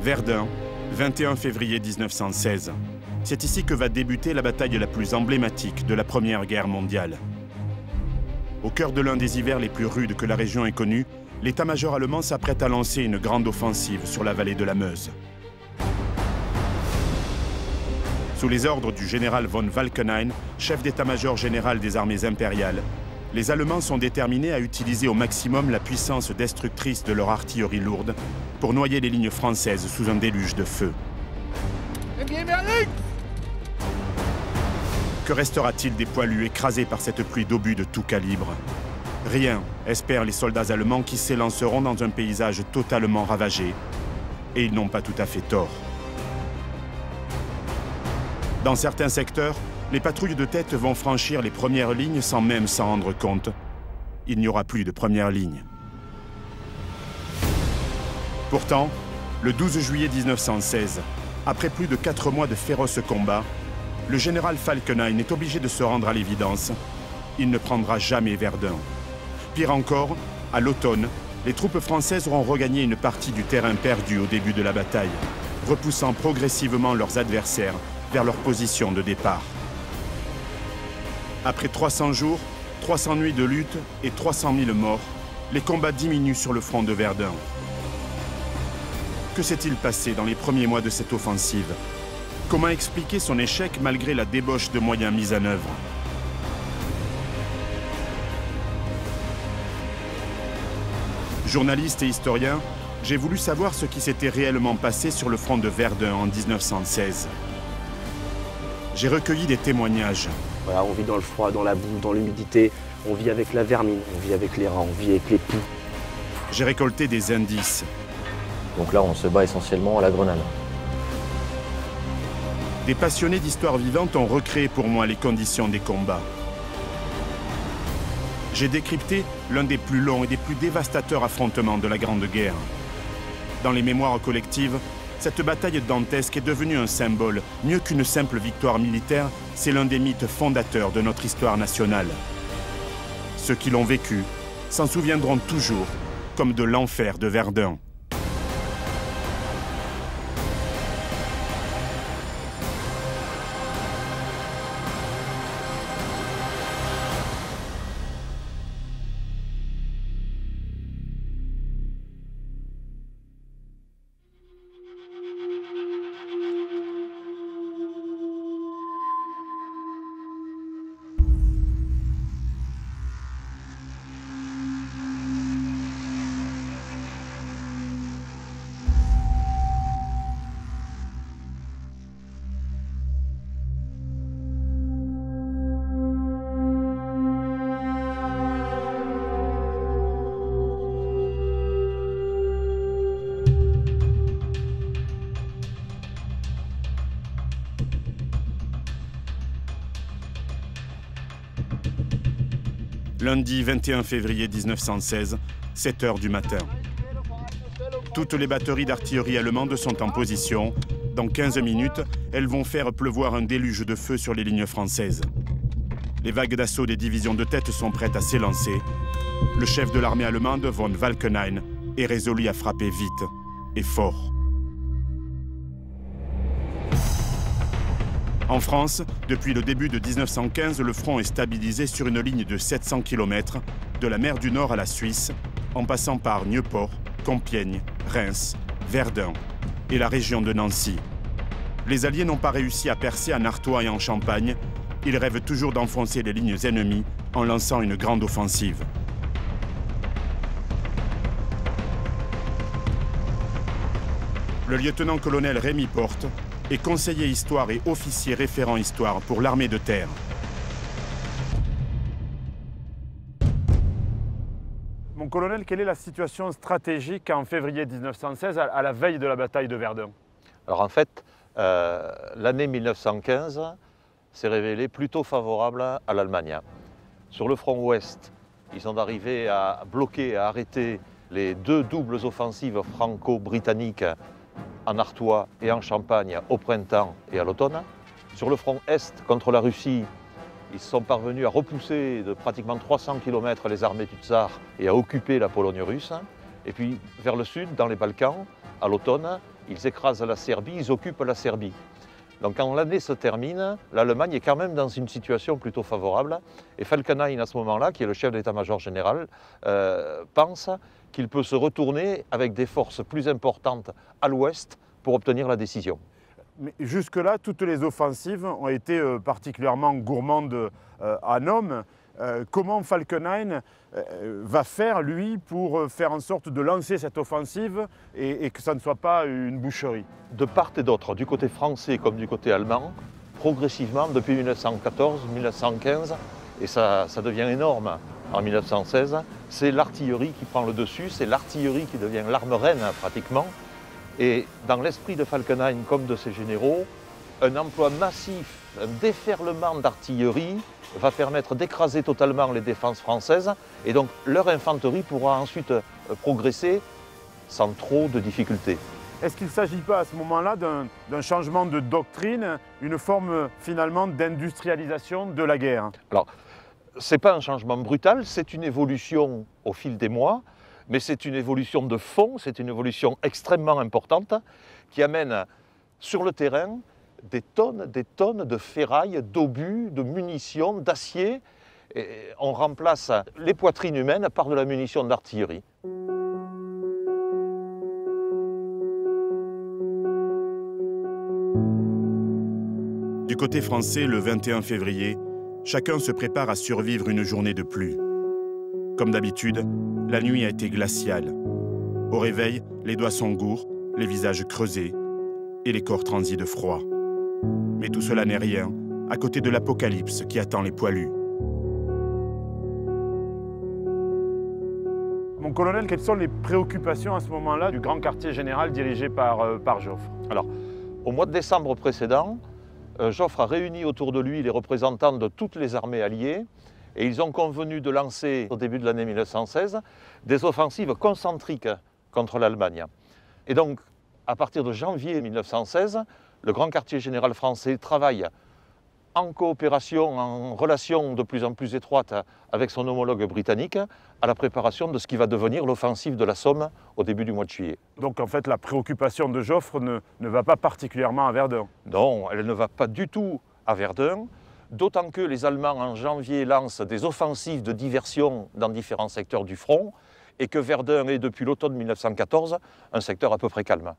Verdun, 21 février 1916. C'est ici que va débuter la bataille la plus emblématique de la Première Guerre mondiale. Au cœur de l'un des hivers les plus rudes que la région ait connu, l'état-major allemand s'apprête à lancer une grande offensive sur la vallée de la Meuse. Sous les ordres du général von Falkenhayn, chef d'état-major général des armées impériales, les Allemands sont déterminés à utiliser au maximum la puissance destructrice de leur artillerie lourde pour noyer les lignes françaises sous un déluge de feu. Que restera-t-il des poilus écrasés par cette pluie d'obus de tout calibre? Rien, espèrent les soldats allemands qui s'élanceront dans un paysage totalement ravagé. Et ils n'ont pas tout à fait tort. Dans certains secteurs, les patrouilles de tête vont franchir les premières lignes sans même s'en rendre compte. Il n'y aura plus de première ligne. Pourtant, le 12 juillet 1916, après plus de 4 mois de féroces combats, le général Falkenhayn est obligé de se rendre à l'évidence. Il ne prendra jamais Verdun. Pire encore, à l'automne, les troupes françaises auront regagné une partie du terrain perdu au début de la bataille, repoussant progressivement leurs adversaires vers leur position de départ. Après 300 jours, 300 nuits de lutte et 300 000 morts, les combats diminuent sur le front de Verdun. Que s'est-il passé dans les premiers mois de cette offensive? Comment expliquer son échec malgré la débauche de moyens mis en œuvre? Journaliste et historien, j'ai voulu savoir ce qui s'était réellement passé sur le front de Verdun en 1916. J'ai recueilli des témoignages. Voilà, on vit dans le froid, dans la boue, dans l'humidité, on vit avec la vermine, on vit avec les rats, on vit avec les poux. J'ai récolté des indices. Donc là, on se bat essentiellement à la grenade. Des passionnés d'histoire vivante ont recréé pour moi les conditions des combats. J'ai décrypté l'un des plus longs et des plus dévastateurs affrontements de la Grande Guerre. Dans les mémoires collectives, cette bataille dantesque est devenue un symbole. Mieux qu'une simple victoire militaire, c'est l'un des mythes fondateurs de notre histoire nationale. Ceux qui l'ont vécu s'en souviendront toujours comme de l'enfer de Verdun. Lundi 21 février 1916, 7 h du matin. Toutes les batteries d'artillerie allemandes sont en position. Dans 15 minutes, elles vont faire pleuvoir un déluge de feu sur les lignes françaises. Les vagues d'assaut des divisions de tête sont prêtes à s'élancer. Le chef de l'armée allemande, von Falkenhayn, est résolu à frapper vite et fort. En France, depuis le début de 1915, le front est stabilisé sur une ligne de 700 km, de la mer du Nord à la Suisse, en passant par Nieuport, Compiègne, Reims, Verdun et la région de Nancy. Les Alliés n'ont pas réussi à percer en Artois et en Champagne. Ils rêvent toujours d'enfoncer les lignes ennemies en lançant une grande offensive. Le lieutenant-colonel Rémy Porte est conseiller histoire et officier référent histoire pour l'armée de terre. Mon colonel, quelle est la situation stratégique en février 1916 à la veille de la bataille de Verdun? Alors en fait, l'année 1915 s'est révélée plutôt favorable à l'Allemagne. Sur le front ouest, ils sont arrivés à bloquer, à arrêter les deux doubles offensives franco-britanniques en Artois et en Champagne au printemps et à l'automne. Sur le front est, contre la Russie, ils sont parvenus à repousser de pratiquement 300 km les armées du tsar et à occuper la Pologne russe. Et puis vers le sud, dans les Balkans, à l'automne, ils écrasent la Serbie, ils occupent la Serbie. Donc quand l'année se termine, l'Allemagne est quand même dans une situation plutôt favorable. Et Falkenhayn, à ce moment-là, qui est le chef d'état-major général, pense qu'il peut se retourner avec des forces plus importantes à l'ouest pour obtenir la décision. Mais jusque-là, toutes les offensives ont été particulièrement gourmandes en hommes. Comment Falkenhayn va faire, lui, pour faire en sorte de lancer cette offensive et que ça ne soit pas une boucherie? De part et d'autre, du côté français comme du côté allemand, progressivement, depuis 1914-1915, et ça devient énorme en 1916, c'est l'artillerie qui prend le dessus, c'est l'artillerie qui devient l'arme reine pratiquement. Et dans l'esprit de Falkenhayn comme de ses généraux, un emploi massif, un déferlement d'artillerie va permettre d'écraser totalement les défenses françaises et donc leur infanterie pourra ensuite progresser sans trop de difficultés. Est-ce qu'il ne s'agit pas à ce moment-là d'un changement de doctrine, une forme finalement d'industrialisation de la guerre? Alors, ce n'est pas un changement brutal, c'est une évolution au fil des mois, mais c'est une évolution de fond, c'est une évolution extrêmement importante qui amène sur le terrain des tonnes de ferraille, d'obus, de munitions, d'acier. On remplace les poitrines humaines par de la munition d'artillerie. Du côté français, le 21 février, chacun se prépare à survivre une journée de pluie. Comme d'habitude, la nuit a été glaciale. Au réveil, les doigts s'engourent, les visages creusés et les corps transis de froid. Mais tout cela n'est rien à côté de l'apocalypse qui attend les poilus. Mon colonel, quelles sont les préoccupations à ce moment-là du grand quartier général dirigé par Joffre? Alors, au mois de décembre précédent, Joffre a réuni autour de lui les représentants de toutes les armées alliées et ils ont convenu de lancer, au début de l'année 1916, des offensives concentriques contre l'Allemagne. Et donc, à partir de janvier 1916, le grand quartier général français travaille en coopération, en relation de plus en plus étroite avec son homologue britannique, à la préparation de ce qui va devenir l'offensive de la Somme au début du mois de juillet. Donc en fait, la préoccupation de Joffre ne va pas particulièrement à Verdun? Non, elle ne va pas du tout à Verdun, d'autant que les Allemands en janvier lancent des offensives de diversion dans différents secteurs du front et que Verdun est depuis l'automne 1914 un secteur à peu près calme.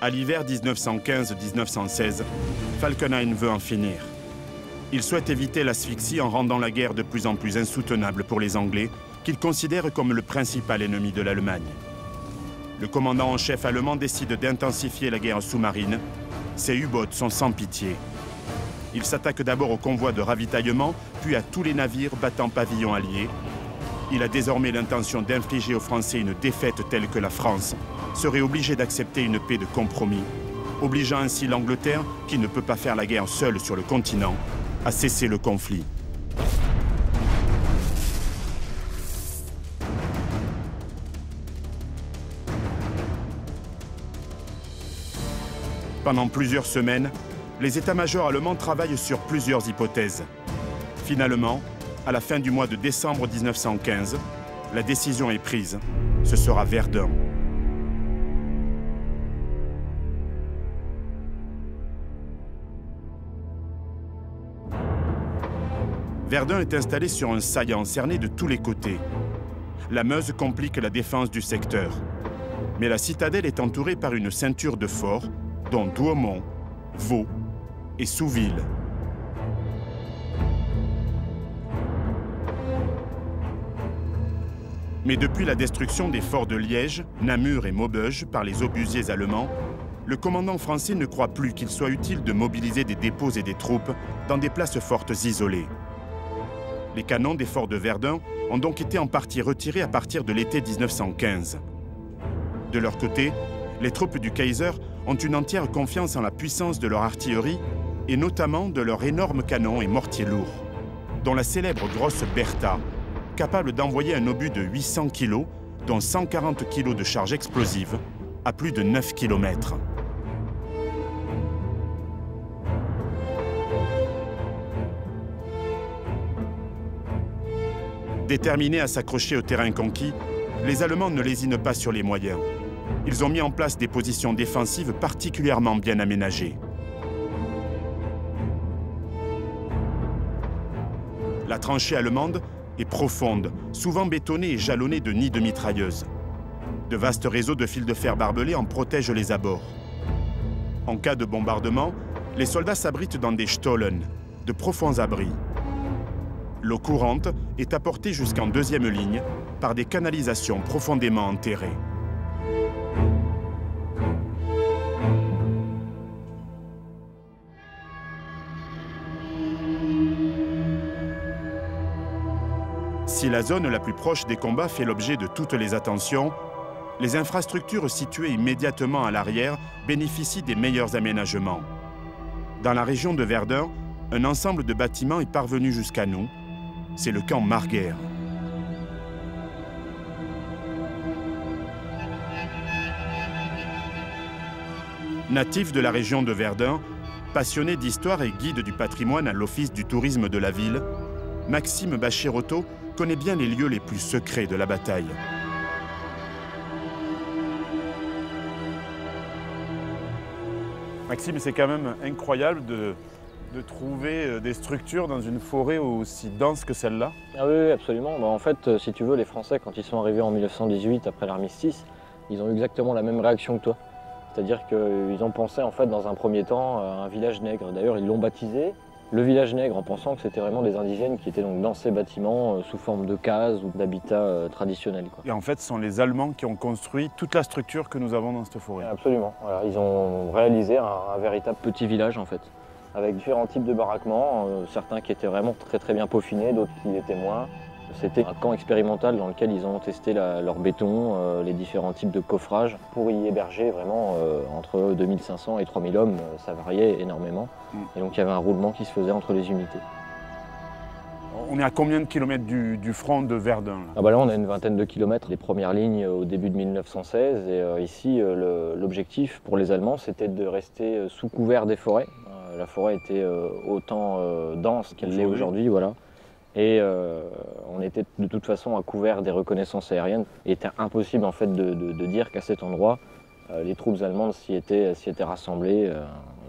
À l'hiver 1915-1916, Falkenhayn veut en finir. Il souhaite éviter l'asphyxie en rendant la guerre de plus en plus insoutenable pour les Anglais, qu'il considère comme le principal ennemi de l'Allemagne. Le commandant en chef allemand décide d'intensifier la guerre sous-marine. Ses U-boats sont sans pitié. Il s'attaque d'abord aux convois de ravitaillement, puis à tous les navires battant pavillon allié. Il a désormais l'intention d'infliger aux Français une défaite telle que la France serait obligée d'accepter une paix de compromis, obligeant ainsi l'Angleterre, qui ne peut pas faire la guerre seule sur le continent, à cesser le conflit. Pendant plusieurs semaines, les états-majors allemands travaillent sur plusieurs hypothèses. Finalement, à la fin du mois de décembre 1915, la décision est prise. Ce sera Verdun. Verdun est installé sur un saillant cerné de tous les côtés. La Meuse complique la défense du secteur. Mais la citadelle est entourée par une ceinture de forts, dont Douaumont, Vaux et Souville. Mais depuis la destruction des forts de Liège, Namur et Maubeuge par les obusiers allemands, le commandant français ne croit plus qu'il soit utile de mobiliser des dépôts et des troupes dans des places fortes isolées. Les canons des forts de Verdun ont donc été en partie retirés à partir de l'été 1915. De leur côté, les troupes du Kaiser ont une entière confiance en la puissance de leur artillerie et notamment de leurs énormes canons et mortiers lourds, dont la célèbre grosse Bertha, capable d'envoyer un obus de 800 kg, dont 140 kg de charge explosive, à plus de 9 km. Déterminés à s'accrocher au terrain conquis, les Allemands ne lésinent pas sur les moyens. ils ont mis en place des positions défensives particulièrement bien aménagées. La tranchée allemande est profonde, souvent bétonnée et jalonnée de nids de mitrailleuses. De vastes réseaux de fils de fer barbelés en protègent les abords. En cas de bombardement, les soldats s'abritent dans des Stollen, de profonds abris. L'eau courante est apportée jusqu'en deuxième ligne par des canalisations profondément enterrées. Si la zone la plus proche des combats fait l'objet de toutes les attentions, les infrastructures situées immédiatement à l'arrière bénéficient des meilleurs aménagements. Dans la région de Verdun, un ensemble de bâtiments est parvenu jusqu'à nous. C'est le camp Marguerre. Natif de la région de Verdun, passionné d'histoire et guide du patrimoine à l'Office du tourisme de la ville, Maxime Bachirotto connaît bien les lieux les plus secrets de la bataille. Maxime, c'est quand même incroyable de trouver des structures dans une forêt aussi dense que celle-là. Ah oui, absolument. En fait, si tu veux, les Français, quand ils sont arrivés en 1918, après l'armistice, ils ont eu exactement la même réaction que toi. C'est-à-dire qu'ils ont pensé, en fait, dans un premier temps, à un village nègre. D'ailleurs, ils l'ont baptisé le village nègre, en pensant que c'était vraiment des indigènes qui étaient donc dans ces bâtiments sous forme de cases ou d'habitats traditionnels. Et en fait, ce sont les Allemands qui ont construit toute la structure que nous avons dans cette forêt. Absolument. Voilà, ils ont réalisé un véritable petit village, en fait, avec différents types de baraquements, certains qui étaient vraiment très bien peaufinés, d'autres qui l'étaient moins. C'était un camp expérimental dans lequel ils ont testé leur béton, les différents types de coffrage pour y héberger vraiment entre 2500 et 3000 hommes, ça variait énormément. Et donc il y avait un roulement qui se faisait entre les unités. On est à combien de kilomètres du front de Verdun là? Là on a une vingtaine de kilomètres, les premières lignes au début de 1916 et ici l'objectif pour les Allemands c'était de rester sous couvert des forêts. La forêt était autant dense qu'elle l'est aujourd'hui, voilà. Et on était de toute façon à couvert des reconnaissances aériennes. Il était impossible en fait de dire qu'à cet endroit, les troupes allemandes s'y étaient rassemblées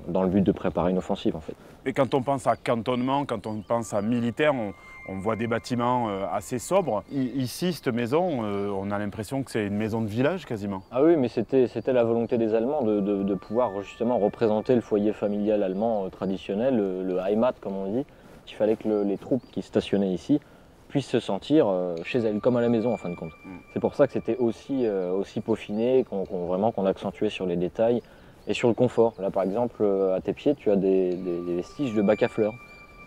dans le but de préparer une offensive en fait. Et quand on pense à cantonnement, quand on pense à militaire, on voit des bâtiments assez sobres. Ici, cette maison, on a l'impression que c'est une maison de village quasiment. Ah oui, mais c'était la volonté des Allemands de pouvoir justement représenter le foyer familial allemand traditionnel, le Heimat comme on dit. Il fallait que les troupes qui stationnaient ici puissent se sentir chez elles, comme à la maison en fin de compte. C'est pour ça que c'était aussi peaufiné, qu'on accentuait sur les détails et sur le confort. Là par exemple, à tes pieds, tu as des vestiges de bac à fleurs.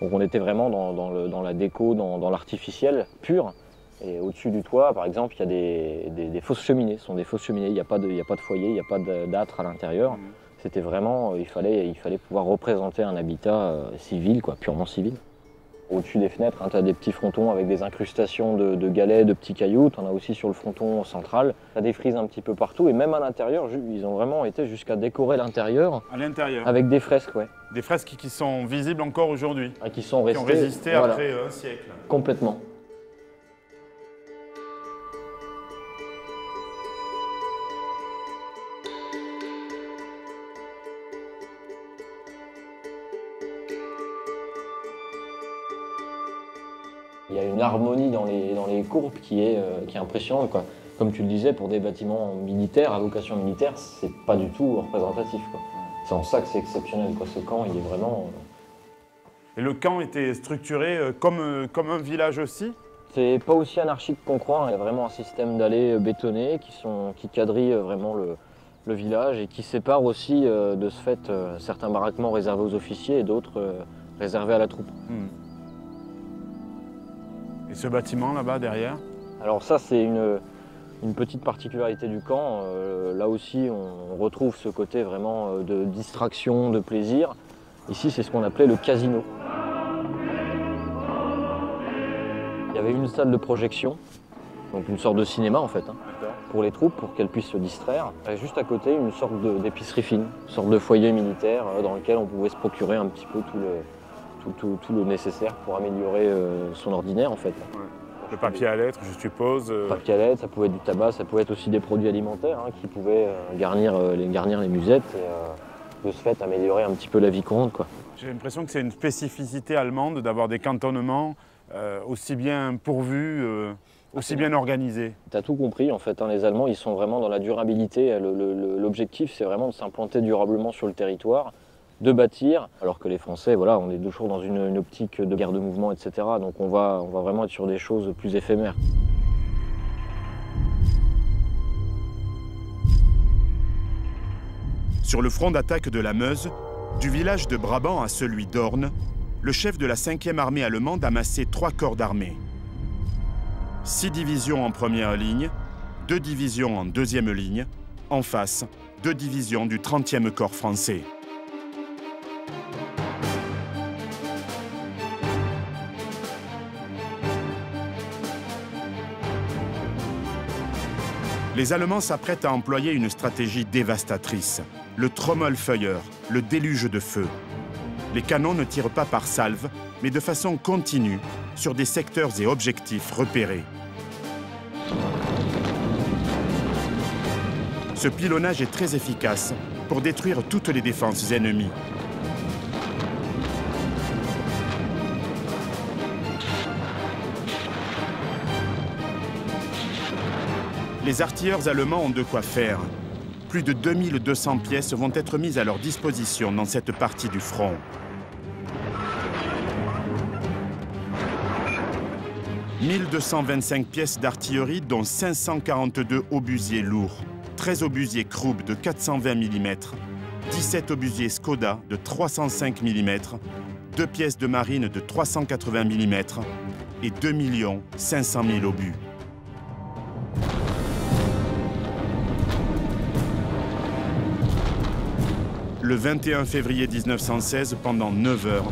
Donc on était vraiment dans la déco, dans l'artificiel pur. Et au-dessus du toit, par exemple, il y a des fausses cheminées. Ce sont des fausses cheminées, il n'y a pas de foyer, il n'y a pas d'âtre à l'intérieur. C'était vraiment, il fallait pouvoir représenter un habitat civil, purement civil. Au-dessus des fenêtres, tu as des petits frontons avec des incrustations de galets, de petits cailloux. Tu en as aussi sur le fronton central. Tu as des frises un petit peu partout. Et même à l'intérieur, ils ont vraiment été jusqu'à décorer l'intérieur. À l'intérieur. Avec des fresques, ouais. Des fresques qui sont visibles encore aujourd'hui. Qui ont résisté après un siècle. Complètement. Il y a une harmonie dans les courbes qui est impressionnante, quoi. Comme tu le disais, pour des bâtiments militaires, à vocation militaire, c'est pas du tout représentatif, quoi. C'est en ça que c'est exceptionnel, quoi. Ce camp, il est vraiment... Et le camp était structuré comme un village aussi? C'est pas aussi anarchique qu'on croit. Il y a vraiment un système d'allées bétonnées qui quadrillent vraiment le village et qui séparent aussi de ce fait certains baraquements réservés aux officiers et d'autres réservés à la troupe. Et ce bâtiment là-bas derrière? Alors ça c'est une petite particularité du camp. Là aussi on retrouve ce côté vraiment de distraction, de plaisir. Ici c'est ce qu'on appelait le casino. Il y avait une salle de projection, donc une sorte de cinéma en fait, pour les troupes, pour qu'elles puissent se distraire. Et juste à côté une sorte d'épicerie fine, une sorte de foyer militaire dans lequel on pouvait se procurer un petit peu tout le nécessaire pour améliorer son ordinaire en fait. Le papier à lettres, je suppose. Papier à lettres, ça pouvait être du tabac, ça pouvait être aussi des produits alimentaires qui pouvaient garnir les musettes et de ce fait améliorer un petit peu la vie courante, quoi. J'ai l'impression que c'est une spécificité allemande d'avoir des cantonnements aussi bien pourvus, aussi bien organisés. Tu as tout compris en fait, les Allemands ils sont vraiment dans la durabilité. L'objectif c'est vraiment de s'implanter durablement sur le territoire, de bâtir, alors que les Français, voilà, on est toujours dans une optique de guerre de mouvement, etc. Donc on va vraiment être sur des choses plus éphémères. Sur le front d'attaque de la Meuse, du village de Brabant à celui d'Orne, le chef de la 5e armée allemande a massé 3 corps d'armée. 6 divisions en première ligne, 2 divisions en deuxième ligne, en face, 2 divisions du 30e corps français. Les Allemands s'apprêtent à employer une stratégie dévastatrice, le Trommelfeuer, le déluge de feu. Les canons ne tirent pas par salve, mais de façon continue, sur des secteurs et objectifs repérés. Ce pilonnage est très efficace pour détruire toutes les défenses ennemies. Les artilleurs allemands ont de quoi faire. Plus de 2200 pièces vont être mises à leur disposition dans cette partie du front. « 1225 pièces d'artillerie, dont 542 obusiers lourds, 13 obusiers Krug de 420 mm, 17 obusiers Skoda de 305 mm, 2 pièces de marine de 380 mm et 2 500 000 obus. Le 21 février 1916, pendant 9 heures,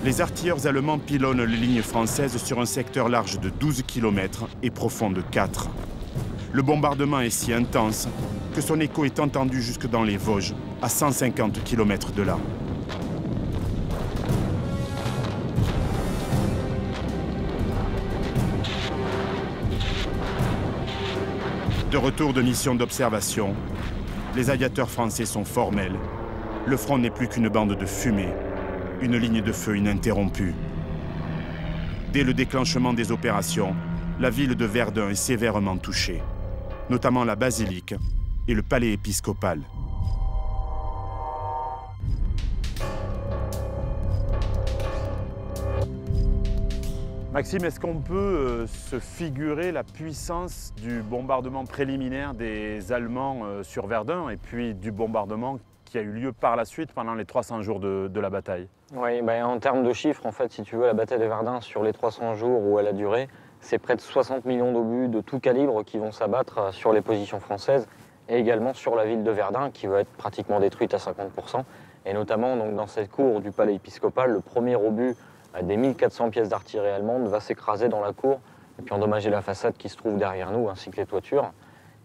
les artilleurs allemands pilonnent les lignes françaises sur un secteur large de 12 km et profond de 4. Le bombardement est si intense que son écho est entendu jusque dans les Vosges, à 150 km de là. De retour de mission d'observation, les aviateurs français sont formels. Le front n'est plus qu'une bande de fumée, une ligne de feu ininterrompue. Dès le déclenchement des opérations, la ville de Verdun est sévèrement touchée, notamment la basilique et le palais épiscopal. Maxime, est-ce qu'on peut se figurer la puissance du bombardement préliminaire des Allemands sur Verdun et puis du bombardement qui a eu lieu par la suite pendant les 300 jours de la bataille? Oui, en termes de chiffres, en fait, si tu veux, la bataille de Verdun, sur les 300 jours où elle a duré, c'est près de 60 millions d'obus de tout calibre qui vont s'abattre sur les positions françaises et également sur la ville de Verdun qui va être pratiquement détruite à 50%. Et notamment donc, dans cette cour du palais épiscopal, le premier obus des 1400 pièces d'artillerie allemande va s'écraser dans la cour et puis endommager la façade qui se trouve derrière nous ainsi que les toitures.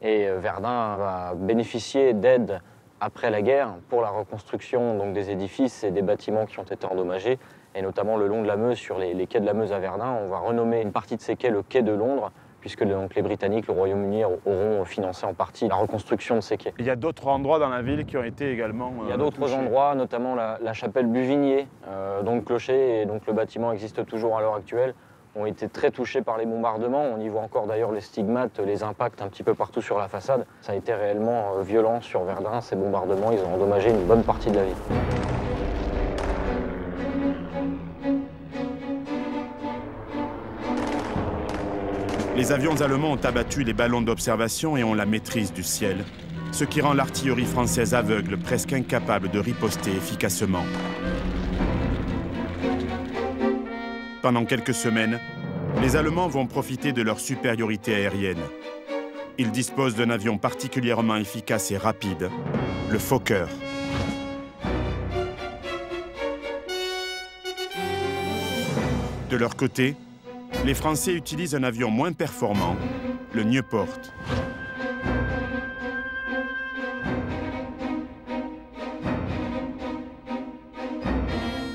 Et Verdun va bénéficier d'aide après la guerre pour la reconstruction donc, des édifices et des bâtiments qui ont été endommagés, et notamment le long de la Meuse, sur les quais de la Meuse à Verdun. On va renommer une partie de ces quais le quai de Londres, puisque donc, les Britanniques, le Royaume-Uni auront financé en partie la reconstruction de ces quais. Il y a d'autres endroits dans la ville qui ont été également Il y a d'autres endroits, notamment la chapelle Buvigné, dont le clocher et donc le bâtiment existe toujours à l'heure actuelle, ont été très touchés par les bombardements. On y voit encore d'ailleurs les stigmates, les impacts un petit peu partout sur la façade. Ça a été réellement violent sur Verdun, ces bombardements, ils ont endommagé une bonne partie de la ville. Les avions allemands ont abattu les ballons d'observation et ont la maîtrise du ciel, ce qui rend l'artillerie française aveugle, presque incapable de riposter efficacement. Pendant quelques semaines, les Allemands vont profiter de leur supériorité aérienne. Ils disposent d'un avion particulièrement efficace et rapide, le Fokker. De leur côté, les Français utilisent un avion moins performant, le Nieuport.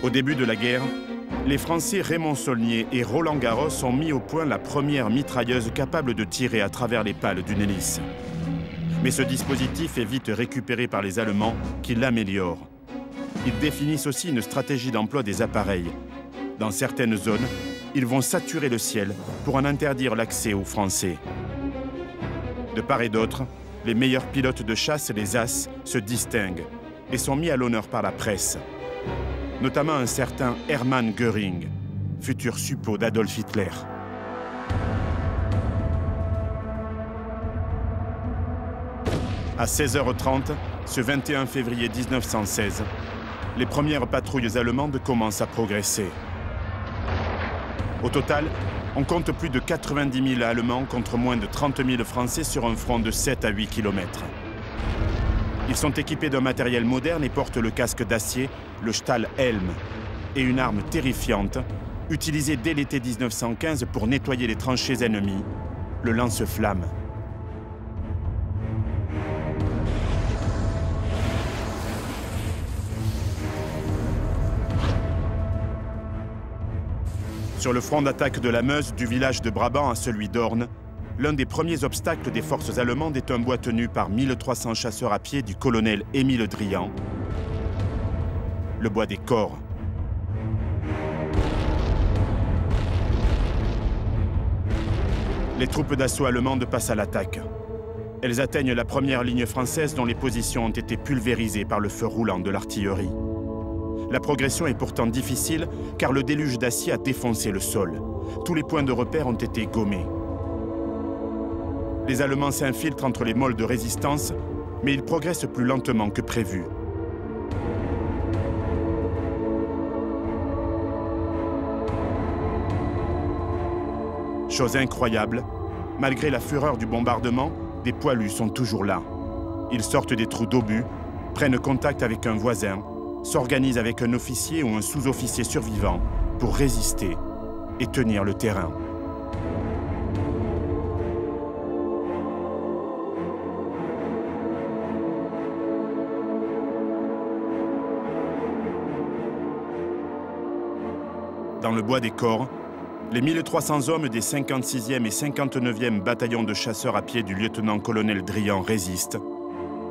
Au début de la guerre, les Français Raymond Saulnier et Roland Garros ont mis au point la première mitrailleuse capable de tirer à travers les pales d'une hélice. Mais ce dispositif est vite récupéré par les Allemands qui l'améliorent. Ils définissent aussi une stratégie d'emploi des appareils. Dans certaines zones, ils vont saturer le ciel pour en interdire l'accès aux Français. De part et d'autre, les meilleurs pilotes de chasse, les As, se distinguent et sont mis à l'honneur par la presse. Notamment un certain Hermann Göring, futur suppôt d'Adolf Hitler. À 16h30, ce 21 février 1916, les premières patrouilles allemandes commencent à progresser. Au total, on compte plus de 90 000 Allemands contre moins de 30 000 Français sur un front de 7 à 8 km. Ils sont équipés d'un matériel moderne et portent le casque d'acier, le Stahlhelm, et une arme terrifiante, utilisée dès l'été 1915 pour nettoyer les tranchées ennemies, le lance-flammes. Sur le front d'attaque de la Meuse, du village de Brabant à celui d'Orne, l'un des premiers obstacles des forces allemandes est un bois tenu par 1300 chasseurs à pied du colonel Émile Drian, le bois des Corps. Les troupes d'assaut allemandes passent à l'attaque. Elles atteignent la première ligne française dont les positions ont été pulvérisées par le feu roulant de l'artillerie. La progression est pourtant difficile car le déluge d'acier a défoncé le sol. Tous les points de repère ont été gommés. Les Allemands s'infiltrent entre les molles de résistance, mais ils progressent plus lentement que prévu. Chose incroyable, malgré la fureur du bombardement, des poilus sont toujours là. Ils sortent des trous d'obus, prennent contact avec un voisin, s'organisent avec un officier ou un sous-officier survivant pour résister et tenir le terrain. Dans le bois des Corps, les 1300 hommes des 56e et 59e bataillons de chasseurs à pied du lieutenant-colonel Drian résistent.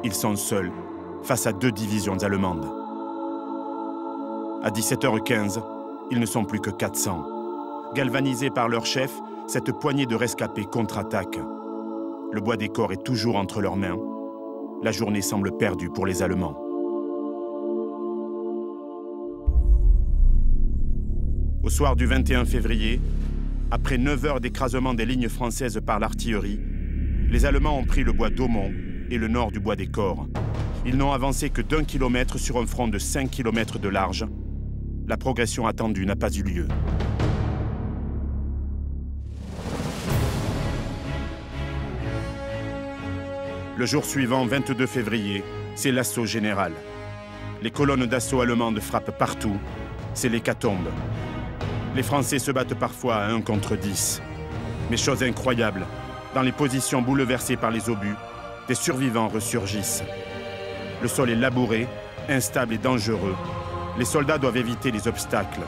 Ils sont seuls face à 2 divisions allemandes. À 17h15, ils ne sont plus que 400. Galvanisés par leur chef, cette poignée de rescapés contre-attaque. Le bois des Corps est toujours entre leurs mains. La journée semble perdue pour les Allemands. Au soir du 21 février, après 9 heures d'écrasement des lignes françaises par l'artillerie, les Allemands ont pris le bois d'Aumont et le nord du bois des Corps. Ils n'ont avancé que d'1 kilomètre sur un front de 5 km de large. La progression attendue n'a pas eu lieu. Le jour suivant, 22 février, c'est l'assaut général. Les colonnes d'assaut allemandes frappent partout. C'est l'hécatombe. Les Français se battent parfois à 1 contre 10. Mais chose incroyable, dans les positions bouleversées par les obus, des survivants ressurgissent. Le sol est labouré, instable et dangereux. Les soldats doivent éviter les obstacles.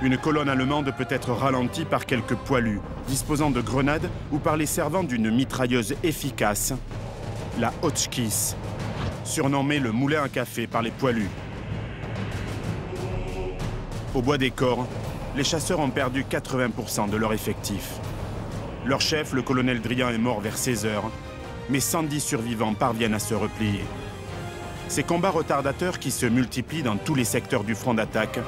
Une colonne allemande peut être ralentie par quelques poilus, disposant de grenades ou par les servants d'une mitrailleuse efficace, la Hotchkiss, surnommée le moulin à café par les poilus. Au bois des Corps, les chasseurs ont perdu 80% de leur effectif. Leur chef, le colonel Drian, est mort vers 16 h, mais 110 survivants parviennent à se replier. Ces combats retardateurs qui se multiplient dans tous les secteurs du front d'attaque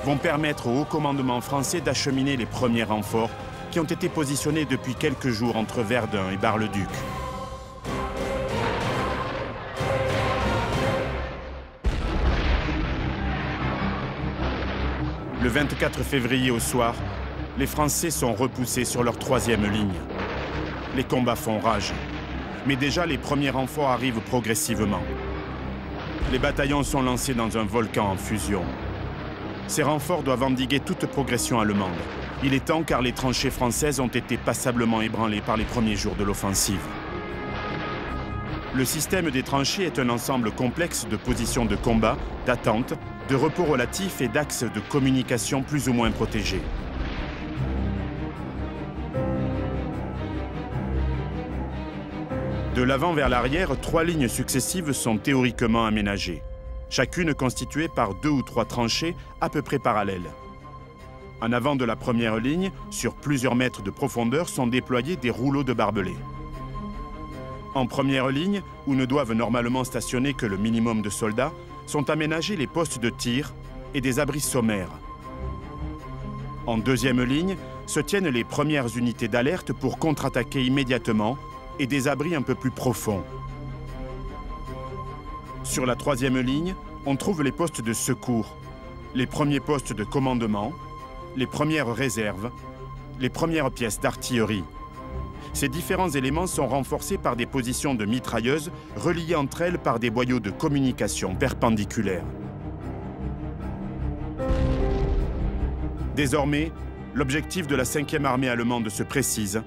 vont permettre au haut commandement français d'acheminer les premiers renforts qui ont été positionnés depuis quelques jours entre Verdun et Bar-le-Duc. Le 24 février au soir, les Français sont repoussés sur leur 3e ligne. Les combats font rage, mais déjà les premiers renforts arrivent progressivement. Les bataillons sont lancés dans un volcan en fusion. Ces renforts doivent endiguer toute progression allemande. Il est temps car les tranchées françaises ont été passablement ébranlées par les premiers jours de l'offensive. Le système des tranchées est un ensemble complexe de positions de combat, d'attente, de repos relatifs et d'axes de communication plus ou moins protégés. De l'avant vers l'arrière, 3 lignes successives sont théoriquement aménagées, chacune constituée par 2 ou 3 tranchées à peu près parallèles. En avant de la première ligne, sur plusieurs mètres de profondeur, sont déployés des rouleaux de barbelés. En première ligne, où ne doivent normalement stationner que le minimum de soldats, sont aménagés les postes de tir et des abris sommaires. En deuxième ligne, se tiennent les premières unités d'alerte pour contre-attaquer immédiatement et des abris un peu plus profonds. Sur la troisième ligne, on trouve les postes de secours, les premiers postes de commandement, les premières réserves, les premières pièces d'artillerie. Ces différents éléments sont renforcés par des positions de mitrailleuses reliées entre elles par des boyaux de communication perpendiculaires. Désormais, l'objectif de la 5e armée allemande se précise.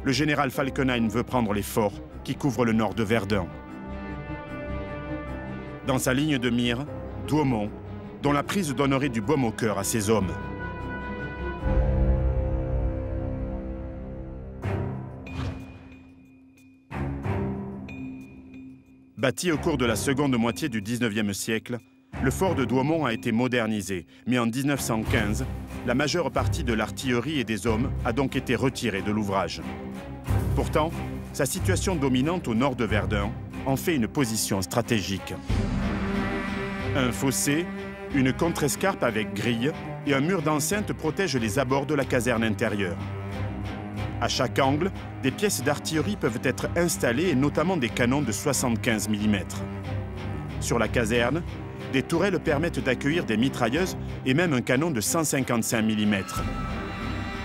Le général Falkenhayn veut prendre les forts qui couvrent le nord de Verdun. Dans sa ligne de mire, Douaumont, dont la prise donnerait du baume au cœur à ses hommes. Bâti au cours de la seconde moitié du XIXe siècle, le fort de Douaumont a été modernisé, mais en 1915, la majeure partie de l'artillerie et des hommes a donc été retirée de l'ouvrage. Pourtant, sa situation dominante au nord de Verdun en fait une position stratégique. Un fossé, une contre-escarpe avec grille et un mur d'enceinte protègent les abords de la caserne intérieure. À chaque angle, des pièces d'artillerie peuvent être installées et notamment des canons de 75 mm. Sur la caserne, des tourelles permettent d'accueillir des mitrailleuses et même un canon de 155 mm.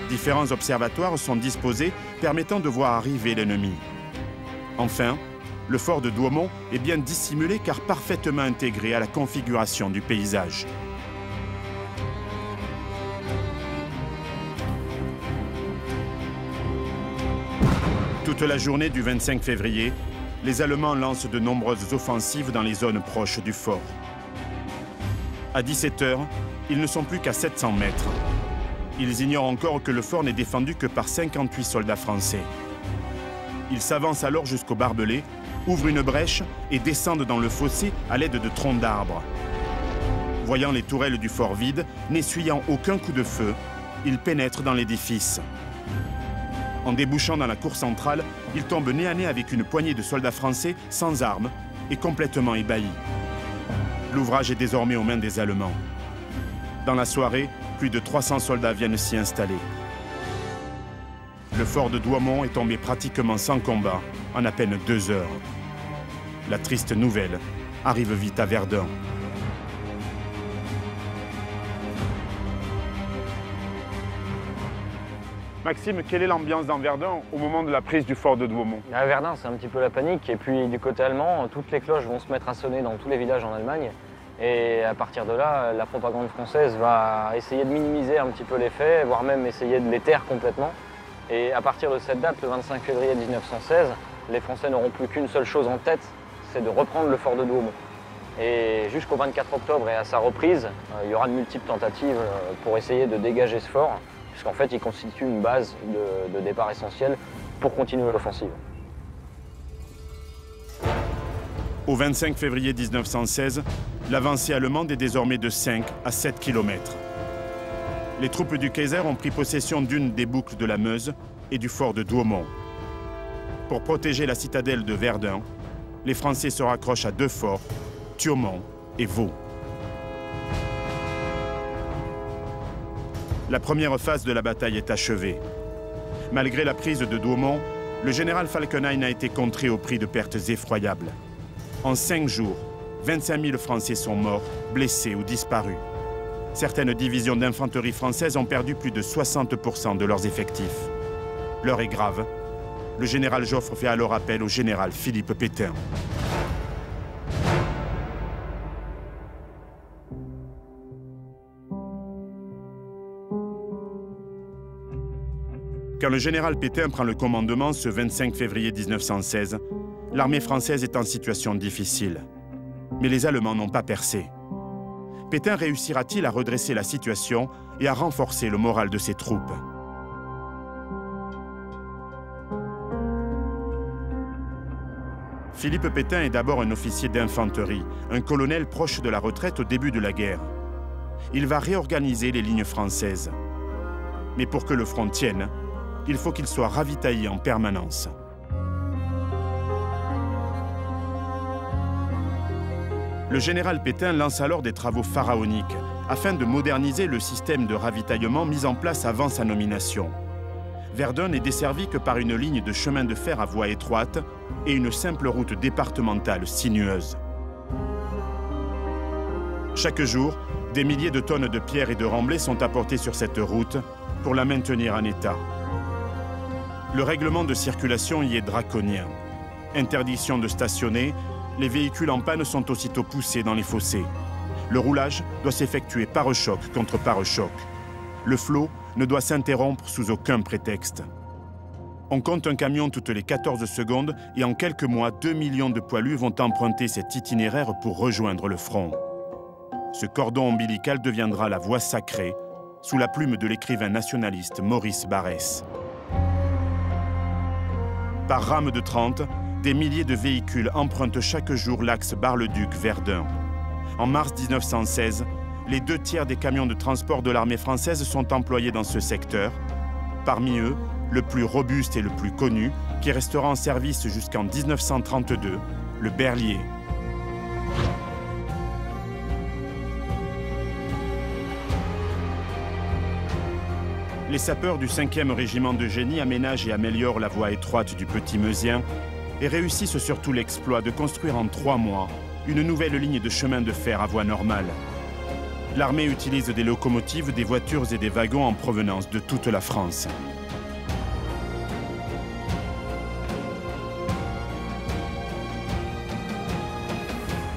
Différents observatoires sont disposés permettant de voir arriver l'ennemi. Enfin, le fort de Douaumont est bien dissimulé car parfaitement intégré à la configuration du paysage. Toute la journée du 25 février, les Allemands lancent de nombreuses offensives dans les zones proches du fort. À 17 h, ils ne sont plus qu'à 700 mètres. Ils ignorent encore que le fort n'est défendu que par 58 soldats français. Ils s'avancent alors jusqu'au barbelé, ouvrent une brèche et descendent dans le fossé à l'aide de troncs d'arbres. Voyant les tourelles du fort vides, n'essuyant aucun coup de feu, ils pénètrent dans l'édifice. En débouchant dans la cour centrale, ils tombent nez à nez avec une poignée de soldats français sans armes et complètement ébahis. L'ouvrage est désormais aux mains des Allemands. Dans la soirée, plus de 300 soldats viennent s'y installer. Le fort de Douaumont est tombé pratiquement sans combat en à peine 2 heures. La triste nouvelle arrive vite à Verdun. Maxime, quelle est l'ambiance dans Verdun au moment de la prise du fort de Douaumont? À Verdun, c'est un petit peu la panique. Et puis du côté allemand, toutes les cloches vont se mettre à sonner dans tous les villages en Allemagne. Et à partir de là, la propagande française va essayer de minimiser un petit peu les faits, voire même essayer de les taire complètement. Et à partir de cette date, le 25 février 1916, les Français n'auront plus qu'une seule chose en tête, c'est de reprendre le fort de Douaumont. Et jusqu'au 24 octobre et à sa reprise, il y aura de multiples tentatives pour essayer de dégager ce fort, puisqu'en fait, il constitue une base de départ essentielle pour continuer l'offensive. Au 25 février 1916, l'avancée allemande est désormais de 5 à 7 km. Les troupes du Kaiser ont pris possession d'une des boucles de la Meuse et du fort de Douaumont. Pour protéger la citadelle de Verdun, les Français se raccrochent à 2 forts, Thiaumont et Vaux. La première phase de la bataille est achevée. Malgré la prise de Douaumont, le général Falkenhayn a été contré au prix de pertes effroyables. En 5 jours, 25 000 Français sont morts, blessés ou disparus. Certaines divisions d'infanterie françaises ont perdu plus de 60% de leurs effectifs. L'heure est grave. Le général Joffre fait alors appel au général Philippe Pétain. Quand le général Pétain prend le commandement ce 25 février 1916, l'armée française est en situation difficile. Mais les Allemands n'ont pas percé. Pétain réussira-t-il à redresser la situation et à renforcer le moral de ses troupes? Philippe Pétain est d'abord un officier d'infanterie, un colonel proche de la retraite au début de la guerre. Il va réorganiser les lignes françaises. Mais pour que le front tienne, il faut qu'il soit ravitaillé en permanence. Le général Pétain lance alors des travaux pharaoniques afin de moderniser le système de ravitaillement mis en place avant sa nomination. Verdun n'est desservi que par une ligne de chemin de fer à voie étroite et une simple route départementale sinueuse. Chaque jour, des milliers de tonnes de pierres et de remblais sont apportées sur cette route pour la maintenir en état. Le règlement de circulation y est draconien. Interdiction de stationner, les véhicules en panne sont aussitôt poussés dans les fossés. Le roulage doit s'effectuer pare-choc contre pare-choc. Le flot ne doit s'interrompre sous aucun prétexte. On compte un camion toutes les 14 secondes et en quelques mois, 2 millions de poilus vont emprunter cet itinéraire pour rejoindre le front. Ce cordon ombilical deviendra la voie sacrée sous la plume de l'écrivain nationaliste Maurice Barrès. Par rame de 30, des milliers de véhicules empruntent chaque jour l'axe Bar-le-Duc-Verdun. En mars 1916, les 2/3 des camions de transport de l'armée française sont employés dans ce secteur. Parmi eux, le plus robuste et le plus connu, qui restera en service jusqu'en 1932, le Berlier. Les sapeurs du 5e régiment de génie aménagent et améliorent la voie étroite du Petit Meusien et réussissent surtout l'exploit de construire en 3 mois une nouvelle ligne de chemin de fer à voie normale. L'armée utilise des locomotives, des voitures et des wagons en provenance de toute la France.